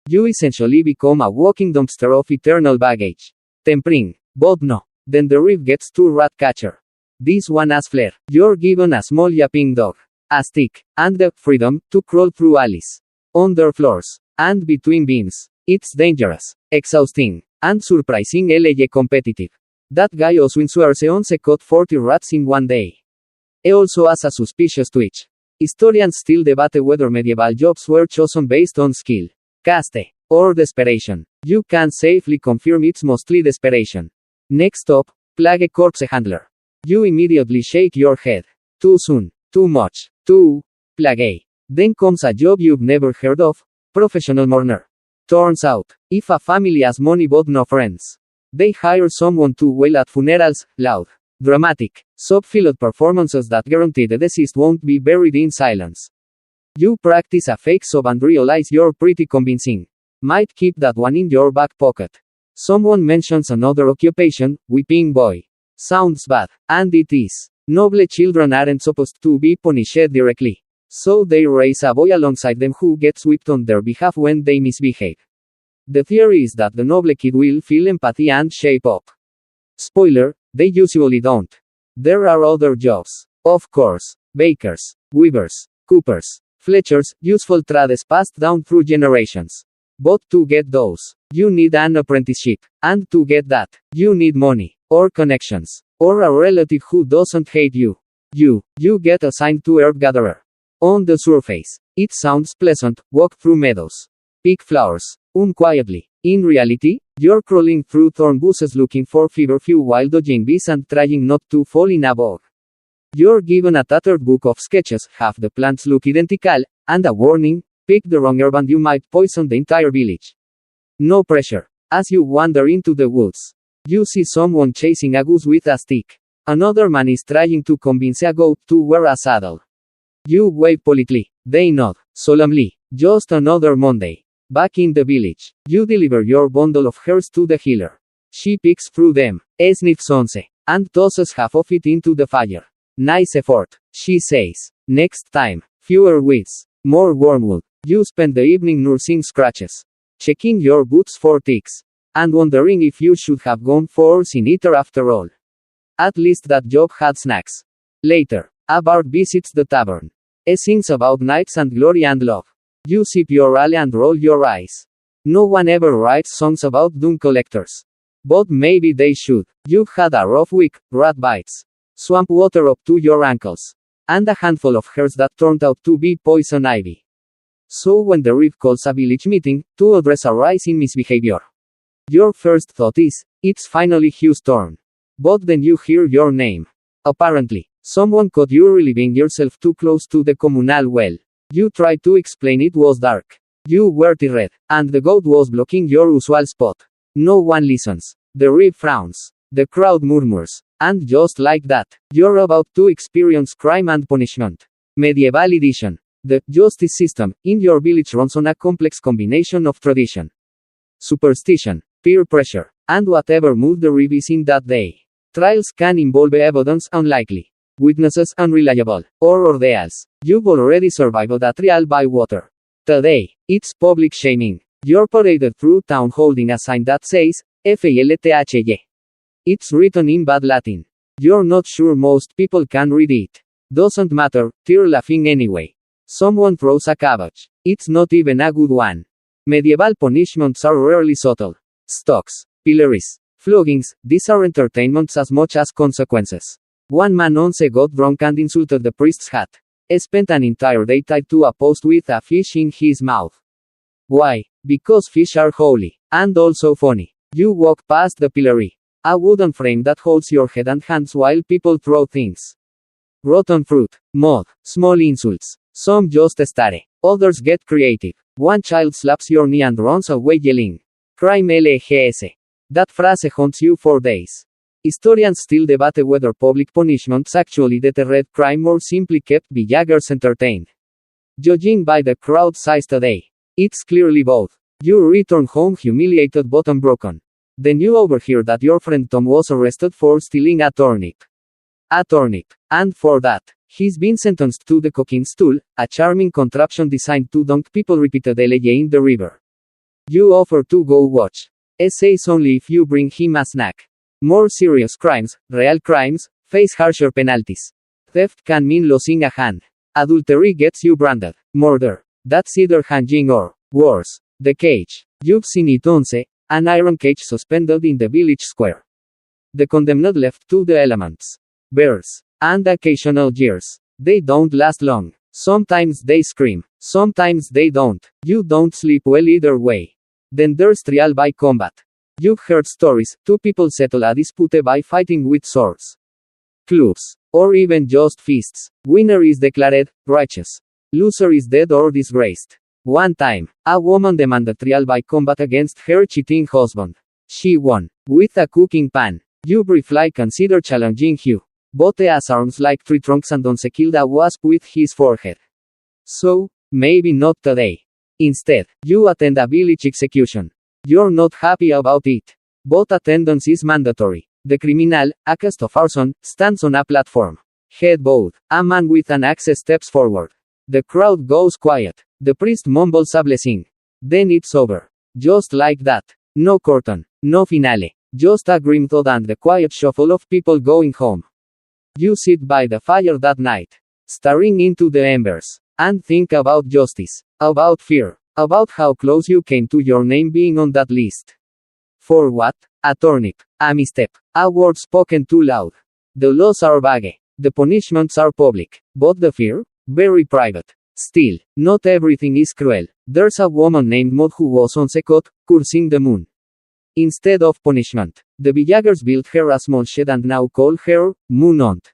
You essentially become a walking dumpster of eternal baggage. Tempting. But no. Then the Reeve gets to rat catcher. This one has flair. You're given a small yapping dog, a stick, and the freedom to crawl through alleys, under floors, and between beams. It's dangerous, exhausting, and surprisingly competitive. That guy also swears he caught 40 rats in one day. He also has a suspicious twitch. Historians still debate whether medieval jobs were chosen based on skill, caste, or desperation. You can safely confirm it's mostly desperation. Next up, plague corpse handler. You immediately shake your head. Too soon, too much, too plague. Then comes a job you've never heard of, professional mourner. Turns out, if a family has money but no friends, They hire someone to wail at funerals, loud, dramatic, subfilled performances that guarantee the deceased won't be buried in silence. You practice a fake sob and realize you're pretty convincing. Might keep that one in your back pocket. Someone mentions another occupation, weeping boy. Sounds bad, and it is. Noble children aren't supposed to be punished directly. So they raise a boy alongside them who gets whipped on their behalf when they misbehave. The theory is that the noble kid will feel empathy and shape up. Spoiler, they usually don't. There are other jobs. Of course. Bakers, weavers, coopers, fletchers, useful trades passed down through generations. But to get those, you need an apprenticeship. And to get that, you need money, or connections, or a relative who doesn't hate you. You get assigned to herb gatherer. On the surface, it sounds pleasant, walk through meadows. Pick flowers, quietly. In reality, you're crawling through thorn bushes looking for feverfew while dodging bees and trying not to fall in a bog. You're given a tattered book of sketches, half the plants look identical, and a warning, pick the wrong herb and you might poison the entire village. No pressure. As you wander into the woods, you see someone chasing a goose with a stick. Another man is trying to convince a goat to wear a saddle. You wave politely. They nod, solemnly. Just another Monday. Back in the village, you deliver your bundle of hairs to the healer. She picks through them, sniffs once, and tosses half of it into the fire. Nice effort, she says. Next time, fewer weeds, more wormwood. You spend the evening nursing scratches, checking your boots for ticks, and wondering if you should have gone for Sin Eater after all. At least that job had snacks. Later, a bard visits the tavern. Sings about knights and glory and love. You sip your ale and roll your eyes. No one ever writes songs about doom collectors. But maybe they should. You've had a rough week, rat bites, swamp water up to your ankles, and a handful of hairs that turned out to be poison ivy. So when the reeve calls a village meeting, to address a rise in misbehavior, your first thought is, it's finally Hugh's turn. But then you hear your name. Apparently, someone caught you relieving yourself too close to the communal well. You tried to explain it was dark. You were tired, and the goat was blocking your usual spot. No one listens. The reeve frowns. The crowd murmurs. And just like that, you're about to experience crime and punishment. Medieval edition. The justice system in your village runs on a complex combination of tradition, superstition, peer pressure, and whatever mood the reeve is in that day. Trials can involve evidence unlikely, witnesses unreliable, or ordeals. You've already survived a trial by water. Today, it's public shaming. You're paraded through town holding a sign that says, FILTHY. It's written in bad Latin. You're not sure most people can read it. Doesn't matter, they're laughing anyway. Someone throws a cabbage. It's not even a good one. Medieval punishments are rarely subtle. Stocks, pillories, floggings, these are entertainments as much as consequences. One man once got drunk and insulted the priest's hat. Spent an entire day tied to a post with a fish in his mouth. Why? Because fish are holy. And also funny. You walk past the pillory. A wooden frame that holds your head and hands while people throw things. Rotten fruit, mud, small insults. Some just stare. Others get creative. One child slaps your knee and runs away yelling, "Crime LGS." That phrase haunts you for days. Historians still debate whether public punishments actually deterred crime or simply kept villagers entertained. Judging by the crowd size today, it's clearly both. You return home humiliated but unbroken. Then you overhear that your friend Tom was arrested for stealing a turnip. And for that, he's been sentenced to the cooking stool, a charming contraption designed to dunk people repeatedly in the river. You offer to go watch. Says only if you bring him a snack. More serious crimes, real crimes, face harsher penalties. Theft can mean losing a hand. Adultery gets you branded. Murder, that's either hanging or, worse, the cage. You've seen it once, an iron cage suspended in the village square. The condemned left to the elements. Bears, and occasional jeers. They don't last long. Sometimes they scream, sometimes they don't. You don't sleep well either way. Then there's trial by combat. You've heard stories, two people settle a dispute by fighting with swords, clubs, or even just fists. Winner is declared righteous. Loser is dead or disgraced. One time, a woman demanded trial by combat against her cheating husband. She won. With a cooking pan. You briefly consider challenging Hugh. Both has arms like tree trunks and once killed a wasp with his forehead. So, maybe not today. Instead, you attend a village execution. You're not happy about it. But attendance is mandatory. The criminal, accused of arson, stands on a platform. Head bowed. A man with an axe steps forward. The crowd goes quiet. The priest mumbles a blessing. Then it's over. Just like that. No curtain. No finale. Just a grim thud and the quiet shuffle of people going home. You sit by the fire that night, staring into the embers, and think about justice, about fear, about how close you came to your name being on that list. For what? A turnip, a misstep, a word spoken too loud. The laws are vague, the punishments are public, but the fear? Very private. Still, not everything is cruel. There's a woman named Maud who was on Secot, cursing the moon. Instead of punishment, the villagers built her a small shed and now call her Moon Aunt.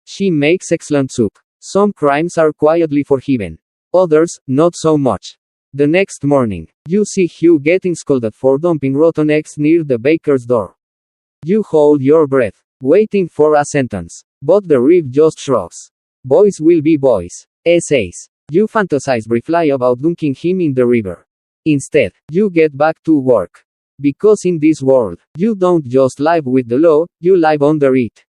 She makes excellent soup. Some crimes are quietly forgiven. Others, not so much. The next morning, you see Hugh getting scolded for dumping rotten eggs near the baker's door. You hold your breath, waiting for a sentence. But the reeve just shrugs. Boys will be boys. Essays. You fantasize briefly about dunking him in the river. Instead, you get back to work. Because in this world, you don't just live with the law, you live under it.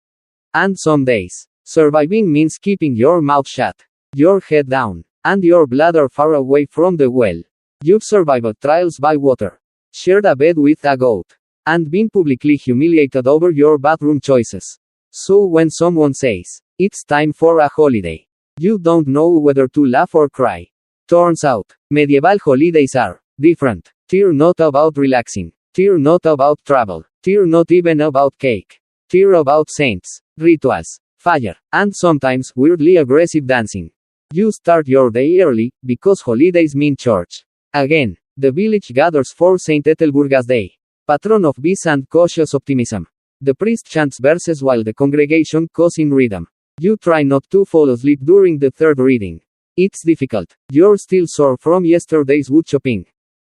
And some days, surviving means keeping your mouth shut, your head down, and your bladder far away from the well. You've survived trials by water, shared a bed with a goat, and been publicly humiliated over your bathroom choices. So when someone says, it's time for a holiday, you don't know whether to laugh or cry. Turns out, medieval holidays are different. They're not about relaxing. They're not about travel. They're not even about cake. They're about saints, rituals, fire, and sometimes weirdly aggressive dancing. You start your day early, because holidays mean church. Again, the village gathers for St. Ethelburga's Day, patron of peace and cautious optimism. The priest chants verses while the congregation goes in rhythm. You try not to fall asleep during the third reading. It's difficult. You're still sore from yesterday's wood chopping.